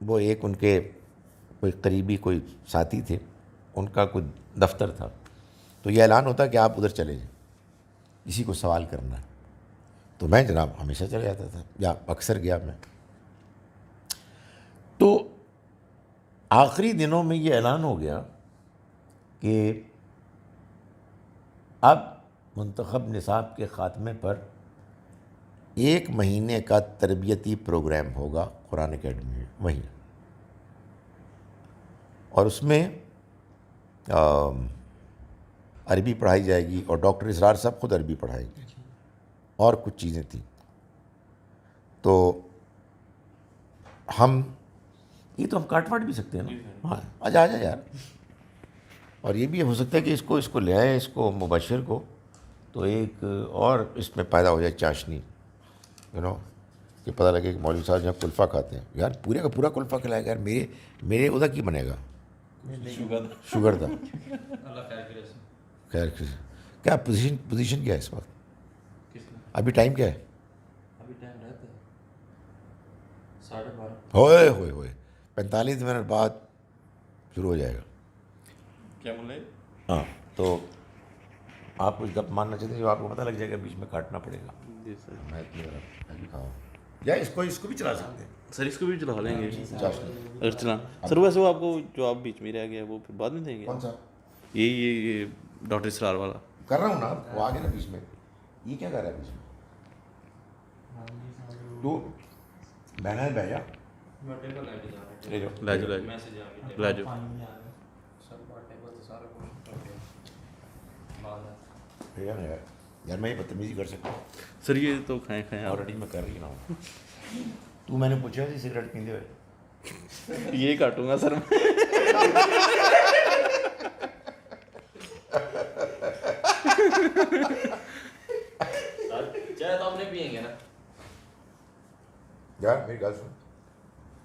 وہ ایک ان کے کوئی قریبی کوئی ساتھی تھے، ان کا کوئی دفتر تھا، تو یہ اعلان ہوتا کہ آپ ادھر چلے جائیں، کسی کو سوال کرنا ہے. تو میں جناب ہمیشہ چلے جاتا تھا یا اکثر گیا میں. تو آخری دنوں میں یہ اعلان ہو گیا کہ اب منتخب نصاب کے خاتمے پر 1 مہینے کا تربیتی پروگرام ہوگا قرآن اکیڈمی میں وہیں، اور اس میں عربی پڑھائی جائے گی اور ڈاکٹر اسرار صاحب خود عربی پڑھائیں گے اور کچھ چیزیں تھیں. تو یہ تو ہم کاٹ واٹ بھی سکتے ہیں نا، ہاں آ جا یار. اور یہ بھی ہو سکتا ہے کہ اس کو لے آئے، اس کو مبشر کو، تو ایک اور اس میں پیدا ہو جائے چاشنی، کہ پتہ لگے کہ مولوی صاحب جہاں کلفہ کھاتے ہیں، یار پورے کا پورا کلفہ کھلائے گا، یار میرے ادھر کی بنے گا شوگر تھا. خیر کیا پوزیشن کیا ہے اس وقت؟ ابھی ٹائم کیا ہے؟ ہوئے 45 منٹ بعد شروع ہو جائے گا. کیا بولے؟ ہاں تو آپ کچھ گپ ماننا چاہتے ہیں جو آپ کو پتہ لگ جائے گا، بیچ میں کاٹنا پڑے گا. جی سر. میں اتنی کھاؤں یا اس کو بھی چلا سکتے ہیں. سر اس کو بھی چلا لیں گے اگر چلا. سر ویسے وہ آپ کو جو آپ بیچ میں رہ گیا وہ پھر بعد میں دیں گے؟ کون سا؟ یہ ڈاکٹر اسرار والا کر رہا ہوں نا، وہ آگے نا بیچ میں. یہ کیا کر رہا ہے بیچ میں؟ تو بہنا ہے بھیا لے جاؤ لے جاؤ. یار میں یہ بدتمیزی کر سکتا ہوں؟ سر یہ تو کھائیں آپ. آلریڈی میں کر رہی نا ہوں. تو میں نے پوچھا تھی سگریٹ پیندے ہوئے، یہ کاٹوں گا سر میں. چائے تو ہم نے پیئیں گے نا. یار میری گل سن،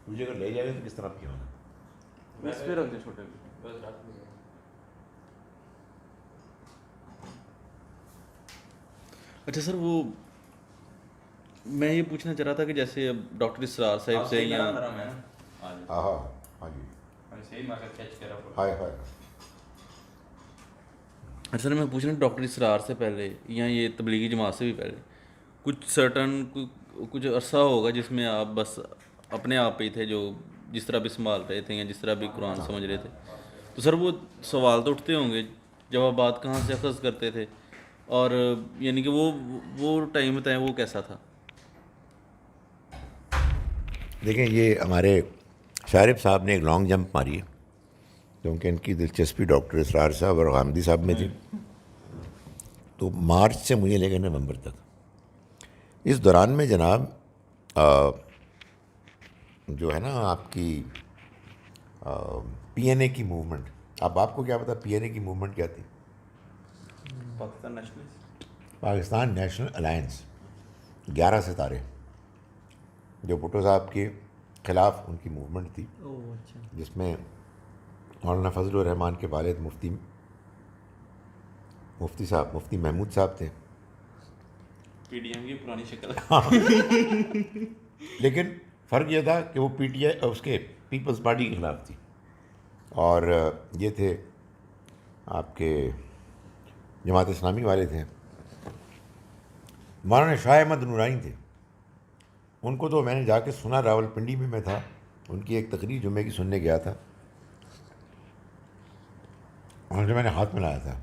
تجھے اگر لے جائے گا تو کس طرح پیا ہوگا؟ اس پہ رکھ دیں چھوٹے پہ. اچھا سر وہ میں یہ پوچھنا چاہ رہا تھا کہ جیسے اب ڈاکٹر اسرار صاحب سے یا ہاں جی ہائے ہائے. اچھا سر میں پوچھ رہا ہوں ڈاکٹر اسرار سے پہلے یا یہ تبلیغی جماعت سے بھی پہلے کچھ سرٹن کچھ عرصہ ہوگا جس میں آپ بس اپنے آپ پہ ہی تھے، جو جس طرح بھی سنبھال رہے تھے یا جس طرح بھی قرآن سمجھ رہے تھے. تو سر وہ سوال تو اٹھتے ہوں گے، جوابات کہاں سے اخذ کرتے تھے، اور یعنی کہ وہ ٹائم ہوتا ہے وہ کیسا تھا؟ دیکھیں یہ ہمارے شارف صاحب نے ایک لانگ جمپ ماری ہے، کیونکہ ان کی دلچسپی ڈاکٹر اسرار صاحب اور غامدی صاحب میں تھی. تو مارچ سے مجھے لے کر نومبر تک، اس دوران میں جناب جو ہے نا آپ کی پی این اے کی موومنٹ، اب آپ کو کیا پتا پی این اے کی موومنٹ کیا تھی؟ پاکستان نیشنل الائنس، 11 ستارے، جو بھٹو صاحب کے خلاف ان کی موومنٹ تھی، جس میں مولانا فضل الرحمان کے والد مفتی صاحب مفتی محمود صاحب تھے. پی ڈی ایم کی پرانی شکل. لیکن فرق یہ تھا کہ وہ پی ٹی آئی اس کے پیپلز پارٹی کے خلاف تھی، اور یہ تھے آپ کے جماعت اسلامی والے تھے. مولانا شاہ احمد نورانی تھے، ان کو تو میں نے جا کے سنا، راول پنڈی میں تھا، ان کی ایک تقریر جمعے کی سننے گیا تھا، ان سے میں نے ہاتھ ملایا تھا.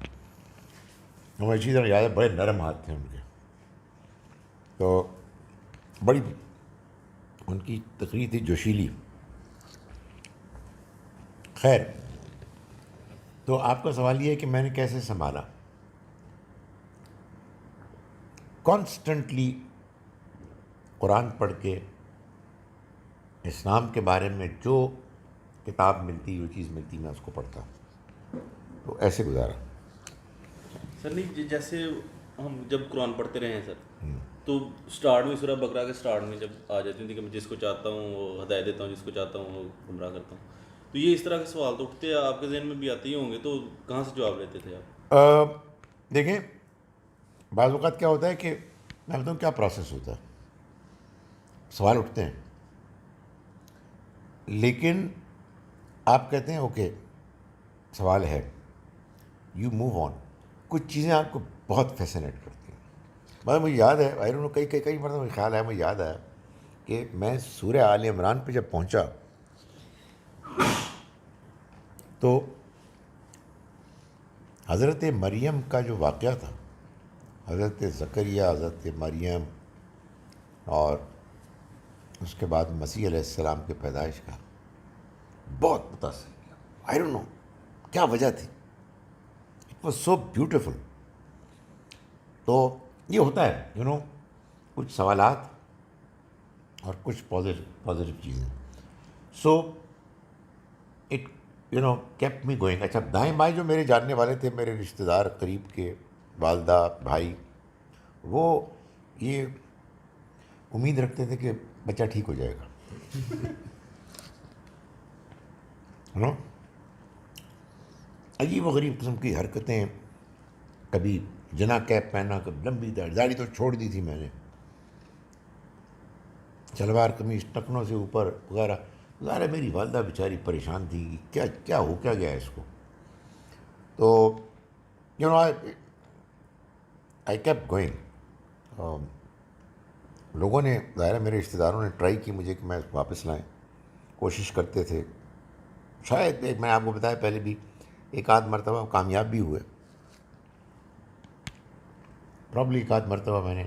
مجھے اچھی طرح یاد ہے، بڑے نرم ہاتھ تھے ان کے. تو بڑی ان کی تقریر تھی جوشیلی. خیر، تو آپ کا سوال یہ ہے کہ میں نے کیسے سنبھالا. کانسٹنٹلی قرآن پڑھ کے اسلام کے بارے میں جو کتاب ملتی، جو چیز ملتی، میں اس کو پڑھتا ہوں. تو ایسے گزارا. سر نہیں جیسے ہم جب قرآن پڑھتے رہے ہیں سر، تو اسٹارٹ میں سورہ بقرہ کے اسٹارٹ میں جب آ جاتی تھی کہ میں جس کو چاہتا ہوں وہ ہدایت دیتا ہوں، جس کو چاہتا ہوں وہ گمراہ کرتا ہوں، تو یہ اس طرح کے سوال تو اٹھتے آپ کے ذہن میں بھی آتے ہی ہوں گے، تو کہاں سے جواب لیتے تھے آپ؟ دیکھیں، بعض اوقات کیا ہوتا ہے کہ میں بتاؤں کیا پروسیس ہوتا ہے. سوال اٹھتے ہیں، لیکن آپ کہتے ہیں اوکے سوال ہے، یو موو آن. کچھ چیزیں آپ کو بہت فیسنیٹ کرتی ہیں. مطلب مجھے یاد ہے، آئی ڈونٹ نو، کئی مرتبہ مجھے خیال ہے، مجھے یاد آیا کہ میں سورہ آل عمران پہ جب پہنچا تو حضرت مریم کا جو واقعہ تھا، حضرت زکریا، حضرت مریم، اور اس کے بعد مسیح علیہ السلام کے پیدائش کا بہت متاثر کیا. آئی ڈونٹ نو کیا وجہ تھی. It was so beautiful. تو یہ ہوتا ہے کچھ سوالات اور کچھ پازیٹیو چیزیں. So it kept me going. اچھا، دائیں بائیں جو میرے جاننے والے تھے، میرے رشتہ دار قریب کے، والدہ، بھائی، وہ یہ امید رکھتے تھے کہ بچہ ٹھیک ہو جائے گا. عجیب و غریب قسم کی حرکتیں، کبھی جنا کیپ پہنا، کبھی لمبی داڑھی تو چھوڑ دی تھی میں نے، شلوار قمیض ٹکنوں سے اوپر وغیرہ. ظاہر ہے میری والدہ بیچاری پریشان تھی کہ کیا ہو کیا گیا اس کو. تو آئی کیپ گوئنگ. لوگوں نے، ظاہر ہے میرے رشتہ داروں نے ٹرائی کی مجھے کہ میں واپس لائیں، کوشش کرتے تھے. شاید میں آپ کو بتایا پہلے بھی، ایک آدھ مرتبہ کامیاب بھی ہوئے. پرابلی ایک آدھ مرتبہ میں نے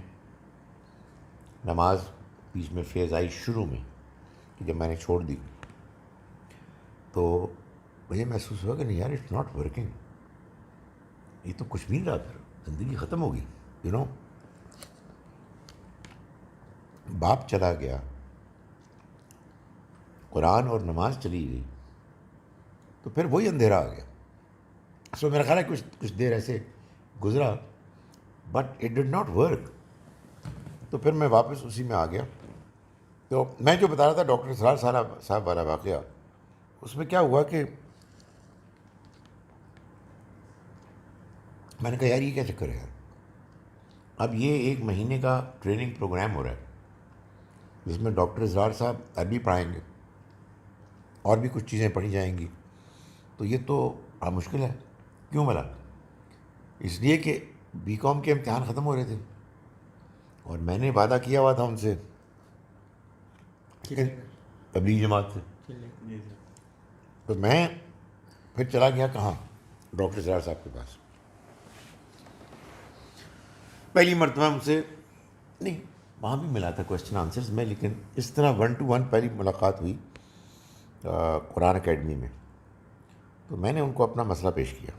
نماز بیچ میں فیض آئی شروع میں کہ جب میں نے چھوڑ دی تو مجھے محسوس ہوا کہ نہیں یار، اٹس ناٹ ورکنگ. یہ تو کچھ بھی نہیں رہا، پھر زندگی ختم ہو گئی. باپ چلا گیا، قرآن اور نماز چلی گئی، تو پھر وہی اندھیرا آ گیا. سو میرا خیال ہے کچھ دیر ایسے گزرا، but it did not work. تو پھر میں واپس اسی میں آ گیا. تو میں جو بتا رہا تھا ڈاکٹر اسرار صاحب والا واقعہ، اس میں کیا ہوا کہ میں نے کہا یار یہ کیا چکر ہے یار. اب یہ 1 مہینے کا ٹریننگ پروگرام ہو رہا ہے جس میں ڈاکٹر اسرار صاحب عربی پڑھائیں گے اور بھی کچھ چیزیں پڑھی جائیں گی. تو یہ تو مشکل ہے. کیوں بلا؟ اس لیے کہ بی کام کے امتحان ختم ہو رہے تھے اور میں نے وعدہ کیا ہوا تھا ان سے تبلیغ جماعت سے. تو میں پھر چلا گیا کہاں؟ ڈاکٹر اسرار صاحب کے پاس. پہلی مرتبہ ہم سے نہیں، وہاں بھی ملا تھا کوشچن آنسرز میں، لیکن اس طرح 1 to 1 پہلی ملاقات ہوئی قرآن اکیڈمی میں. تو میں نے ان کو اپنا مسئلہ پیش کیا.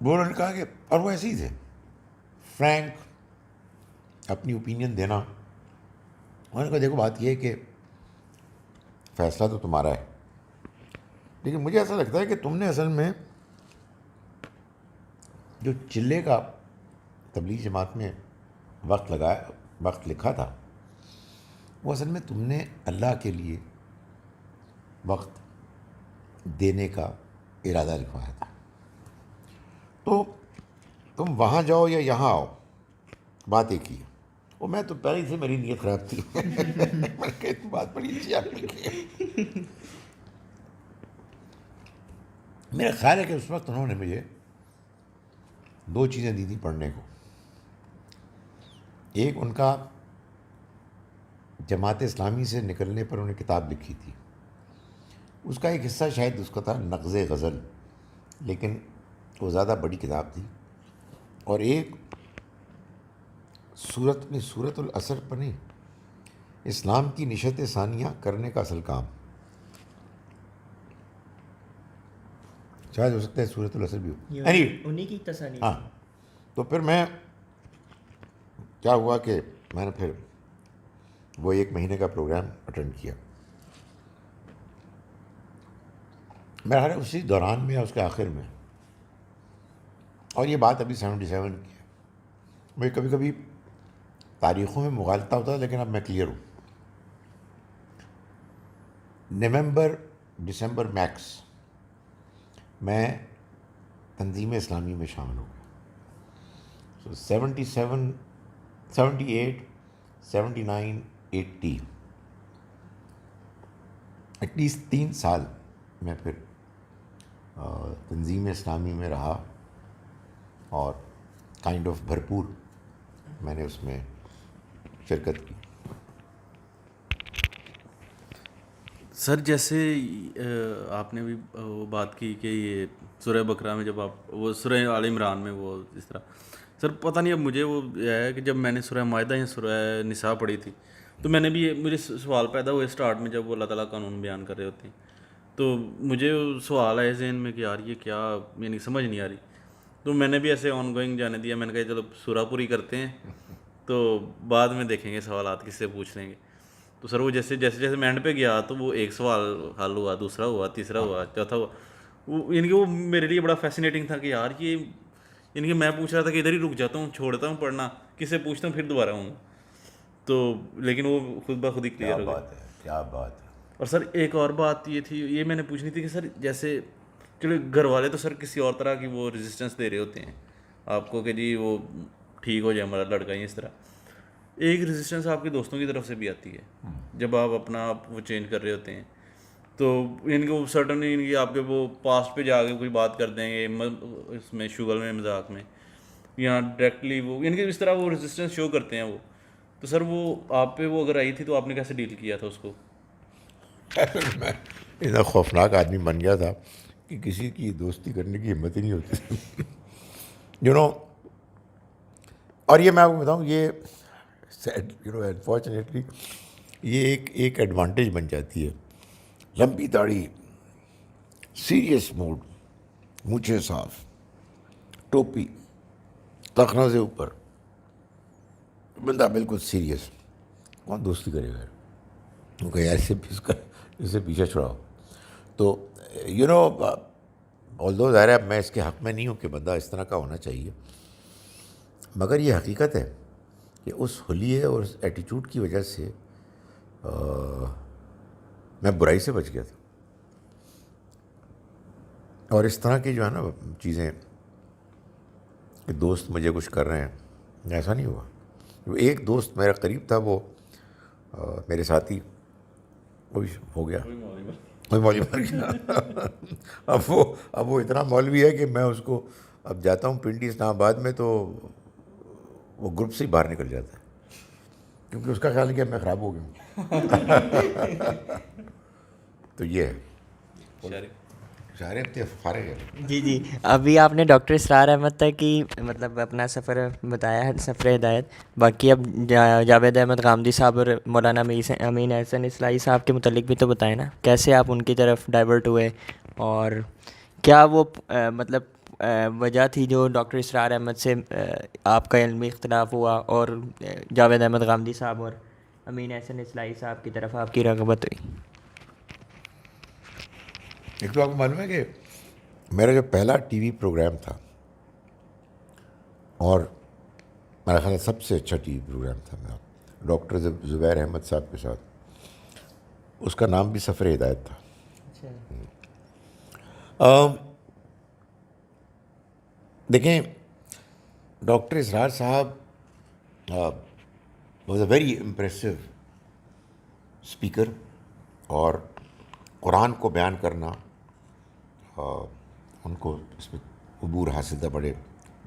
وہ انہوں نے کہا کہ، اور وہ ایسے ہی تھے، فرینک، اپنی اوپینین دینا. انہوں نے کہا دیکھو بات یہ ہے کہ فیصلہ تو تمہارا ہے، لیکن مجھے ایسا لگتا ہے کہ تم نے اصل میں جو چلے کا تبلیغ جماعت میں وقت لکھا تھا، وہ اصل میں تم نے اللہ کے لیے وقت دینے کا ارادہ لکھوایا تھا. تو تم وہاں جاؤ یا یہاں آؤ، بات ایک ہی ہے. وہ میں تو پہلے سے میری نیت خراب تھی. میں کہ بات بڑی اچھی آپ نے کی. میرا خیال ہے کہ اس وقت انہوں نے مجھے 2 چیزیں دی تھی پڑھنے کو. ایک ان کا جماعت اسلامی سے نکلنے پر انہوں نے کتاب لکھی تھی، اس کا ایک حصہ شاید اس کا تھا نغز غزل، لیکن وہ زیادہ بڑی کتاب تھی. اور ایک صورت العصر پر نہیں، اسلام کی نشت ثانیہ کرنے کا اصل کام شاید ہو سکتا ہے صورت العصر بھی ہو. انہی کی تصانیف. ہاں تو پھر میں کیا ہوا کہ میں نے پھر وہ 1 مہینے کا پروگرام اٹینڈ کیا. میرا خیال ہے اسی دوران میں یا اس کے آخر میں، اور یہ بات ابھی 77 کی ہے. مجھے کبھی کبھی تاریخوں میں مغالطہ ہوتا ہے، لیکن اب میں کلیئر ہوں. نومبر دسمبر میکس میں تنظیم اسلامی میں شامل ہو گیا. 77 78 79 80 ایٹ لیسٹ 3 سال میں پھر تنظیم اسلامی میں رہا، اور کائنڈ آف بھرپور میں نے اس میں شرکت کی. سر جیسے آپ نے بھی وہ بات کی کہ یہ سورہ بقرہ میں جب آپ وہ سورہ آل عمران میں وہ اس طرح، سر پتہ نہیں اب مجھے وہ ہے کہ جب میں نے سورہ مائدہ یا سورہ نساء پڑھی تھی تو میں نے بھی مجھے سوال پیدا ہوئے اسٹارٹ میں جب وہ اللہ تعالیٰ قانون بیان کر رہے ہوتے ہیں، تو مجھے سوال آئے ذہن میں کہ یار یہ کیا، یعنی سمجھ نہیں آ رہی. تو میں نے بھی ایسے آن گوئنگ جانے دیا. میں نے کہا چلو سورہ پوری کرتے ہیں تو بعد میں دیکھیں گے سوالات کس سے پوچھ لیں گے. تو سر وہ جیسے جیسے میں اینڈ پہ گیا تو وہ ایک سوال حل ہوا، دوسرا ہوا، تیسرا ہوا، چوتھا ہوا. وہ یعنی کہ وہ میرے لیے بڑا فیسینیٹنگ تھا کہ یار یہ، یعنی کہ میں پوچھ رہا تھا کہ ادھر ہی رک جاتا ہوں، چھوڑتا ہوں پڑھنا، کس سے پوچھتا ہوں پھر دوبارہ ہوں. تو لیکن وہ خود بخود ہی کلیئر ہو گیا. بات ہے، کیا بات ہے. اور سر ایک اور بات یہ تھی، یہ میں نے پوچھنی تھی کہ سر جیسے چلو گھر والے تو سر کسی اور طرح کی وہ ریزسٹنس دے رہے ہوتے ہیں آپ کو کہ جی وہ ٹھیک ہو جائے ہمارا لڑکا ہی اس طرح. ایک ریزسٹنس آپ کے دوستوں کی طرف سے بھی آتی ہے جب آپ اپنا آپ وہ چینج کر رہے ہوتے ہیں. تو ان کو سرٹنلی ان کی آپ کے وہ پاسٹ پہ جا کے کوئی بات کر دیں گے اس میں شغل میں، مذاق میں، یا ڈائریکٹلی وہ ان کے اس طرح وہ ریزسٹنس شو کرتے ہیں وہ. تو سر وہ آپ پہ وہ اگر آئی تھی تو آپ نے کیسے ڈیل کیا تھا اس کو؟ میں اتنا خوفناک آدمی بن گیا تھا کہ کسی کی دوستی کرنے کی ہمت ہی نہیں ہوتی تھی. اور یہ میں آپ کو بتاؤں، یہ انفارچونیٹلی یہ ایک ایڈوانٹیج بن جاتی ہے. لمبی داڑھی، سیریس موڈ، مونچھیں صاف، ٹوپی، ٹخنوں سے اوپر، بندہ بالکل سیریس، کون دوستی کرے گا؟ کیونکہ یار اس سے پیچھے چھڑاؤ. تو آلدو ظاہر ہے میں اس کے حق میں نہیں ہوں کہ بندہ اس طرح کا ہونا چاہیے، مگر یہ حقیقت ہے کہ اس حلیے اور اس ایٹیچیوڈ کی وجہ سے میں برائی سے بچ گیا تھا. اور اس طرح کی جو ہے نا چیزیں کہ دوست مجھے کچھ کر رہے ہیں، ایسا نہیں ہوا. ایک دوست میرا قریب تھا، وہ میرے ساتھی وہ ہو گیا، کوئی مولوی بن گیا. اب وہ اتنا مولوی ہے کہ میں اس کو اب جاتا ہوں پنڈی اسلام آباد میں تو وہ گروپ سے ہی باہر نکل جاتا ہے، کیونکہ اس کا خیال ہے کہ میں خراب ہو گیا ہوں. تو یہ ہے شاعر فارغ ہے. جی ابھی آپ نے ڈاکٹر اسرار احمد تک کی مطلب اپنا سفر بتایا ہے، سفر ہدایت. باقی اب جاوید احمد غامدی صاحب اور مولانا امین احسن اصلاحی صاحب کے متعلق بھی تو بتائیں نا، کیسے آپ ان کی طرف ڈائیورٹ ہوئے، اور کیا وہ مطلب وجہ تھی جو ڈاکٹر اسرار احمد سے آپ کا علمی اختلاف ہوا اور جاوید احمد غامدی صاحب اور امین احسن اصلاحی صاحب کی طرف آپ کی رغبت ہوئی؟ ایک تو آپ کو معلوم ہے کہ میرا جو پہلا ٹی وی پروگرام تھا، اور میرا خیال ہے سب سے اچھا ٹی وی پروگرام تھا میرا، ڈاکٹر زبیر احمد صاحب کے ساتھ، اس کا نام بھی سفر ہدایت تھا. دیکھیں ڈاکٹر اسرار صاحب was a very impressive speaker, اور قرآن کو بیان کرنا ان کو اس میں عبور حاصل تھا، بڑے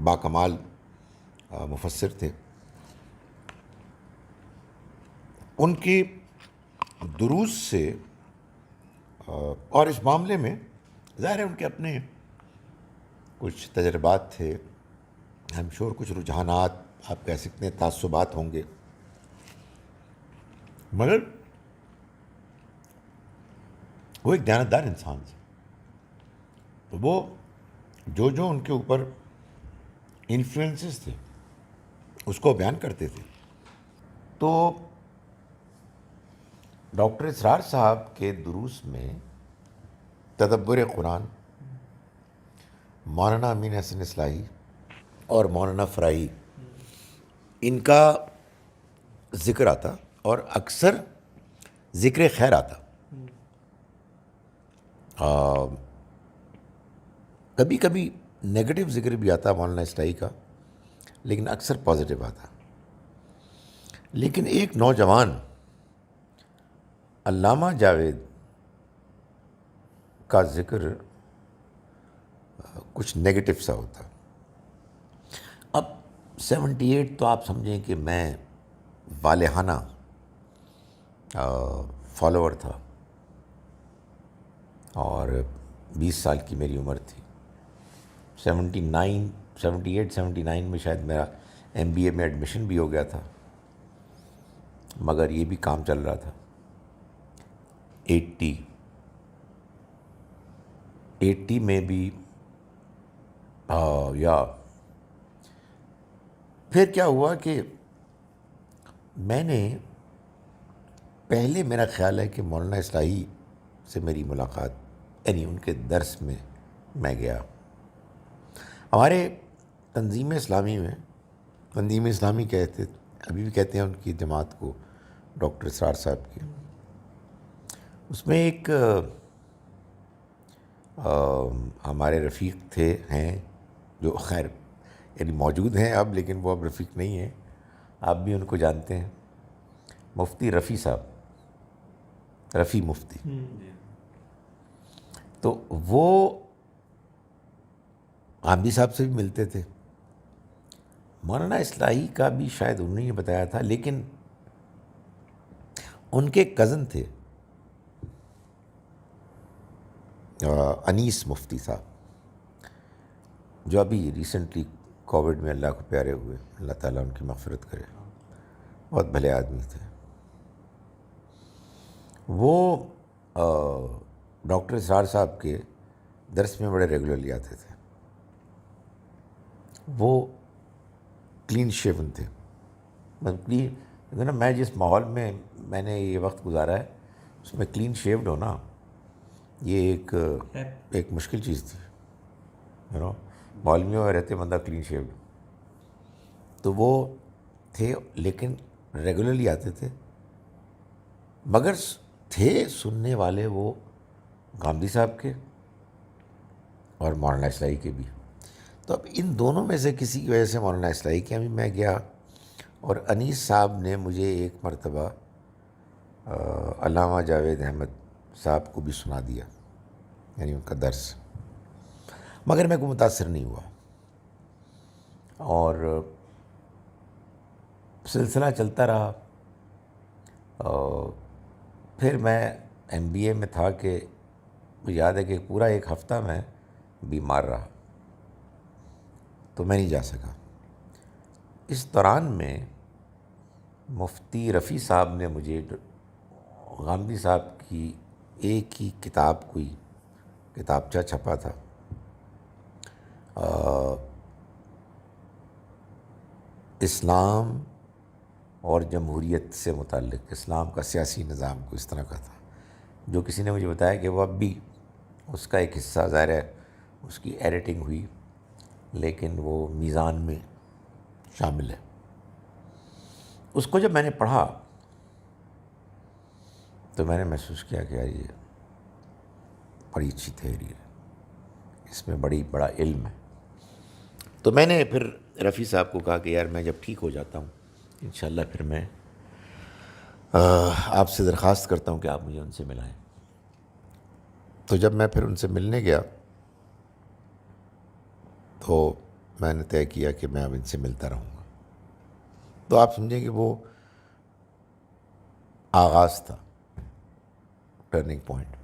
باکمال مفسر تھے. ان کی دروس سے اور اس معاملے میں ظاہر ہے ان کے اپنے کچھ تجربات تھے، ہم شور کچھ رجحانات آپ کہہ سکتے ہیں تعصبات ہوں گے، مگر وہ ایک دیانتدار انسان تھے. تو وہ جو ان کے اوپر انفلوئنسز تھے اس کو بیان کرتے تھے. تو ڈاکٹر اسرار صاحب کے دروس میں تدبر قرآن، مولانا امین حسن اصلاحی اور مولانا فرائی، ان کا ذکر آتا اور اکثر ذکر خیر آتا. کبھی کبھی نگیٹو ذکر بھی آتا مولانا اصلاحی کا، لیکن اکثر پازیٹیو آتا. لیکن ایک نوجوان علامہ جاوید کا ذکر کچھ نگیٹو سا ہوتا. اب 78 تو آپ سمجھیں کہ میں والہانہ فالوور تھا اور 20 سال کی میری عمر تھی. 78 میں شاید میرا MBA میں ایڈمیشن بھی ہو گیا تھا، مگر یہ بھی کام چل رہا تھا. 80 میں بھی یا پھر کیا ہوا کہ میں نے پہلے، میرا خیال ہے کہ مولانا اصلاحی سے میری ملاقات، یعنی ان کے درس میں میں گیا. ہمارے تنظیم اسلامی میں، تنظیم اسلامی کہتے، ابھی بھی کہتے ہیں ان کی جماعت کو، ڈاکٹر اسرار صاحب کی، اس میں ایک ہمارے رفیق ہیں جو خیر یعنی موجود ہیں اب، لیکن وہ اب رفیق نہیں ہیں، آپ بھی ان کو جانتے ہیں، مفتی رفیع صاحب، رفیع مفتی. تو وہ غامدی صاحب سے بھی ملتے تھے. مولانا اصلاحی کا بھی شاید انہوں نے بتایا تھا، لیکن ان کے کزن تھے انیس مفتی صاحب، جو ابھی ریسنٹلی کووڈ میں اللہ کو پیارے ہوئے، اللہ تعالیٰ ان کی مغفرت کرے. بہت بھلے آدمی تھے. وہ ڈاکٹر اسرار صاحب کے درس میں بڑے ریگولرلی آتے تھے. وہ کلین شیون تھے، مطلب نا، میں جس ماحول میں میں نے یہ وقت گزارا ہے اس میں کلین شیوڈ ہونا یہ ایک مشکل چیز تھی. مولویوں میں رہتے بندہ کلین شیوڈ. تو وہ تھے، لیکن ریگولرلی آتے تھے، مگر تھے سننے والے وہ غامدی صاحب کے اور مولانا اصلاحی کے بھی. تو اب ان دونوں میں سے کسی کی وجہ سے مولانا اصلاحی کے میں گیا، اور انیس صاحب نے مجھے ایک مرتبہ علامہ جاوید احمد صاحب کو بھی سنا دیا، یعنی ان کا درس، مگر میں کو متاثر نہیں ہوا. اور سلسلہ چلتا رہا. پھر میں MBA میں تھا کہ مجھے یاد ہے کہ پورا ایک ہفتہ میں بیمار رہا، تو میں نہیں جا سکا. اس دوران میں مفتی رفیع صاحب نے مجھے غامدی صاحب کی ایک ہی کتاب، کوئی کتابچہ چھپا تھا، اسلام اور جمہوریت سے متعلق، اسلام کا سیاسی نظام کو اس طرح کا تھا، جو کسی نے مجھے بتایا کہ وہ اب بھی اس کا ایک حصہ، ظاہر ہے اس کی ایڈیٹنگ ہوئی، لیکن وہ میزان میں شامل ہے. اس کو جب میں نے پڑھا تو میں نے محسوس کیا کہ یار یہ بڑی اچھی تحریر ہے، اس میں بڑا علم ہے. تو میں نے پھر رفیع صاحب کو کہا کہ یار میں جب ٹھیک ہو جاتا ہوں انشاءاللہ پھر میں آپ سے درخواست کرتا ہوں کہ آپ مجھے ان سے ملائیں. تو جب میں پھر ان سے ملنے گیا تو میں نے طے کیا کہ میں اب ان سے ملتا رہوں گا. تو آپ سمجھیں کہ وہ آغاز تھا، ٹرننگ پوائنٹ.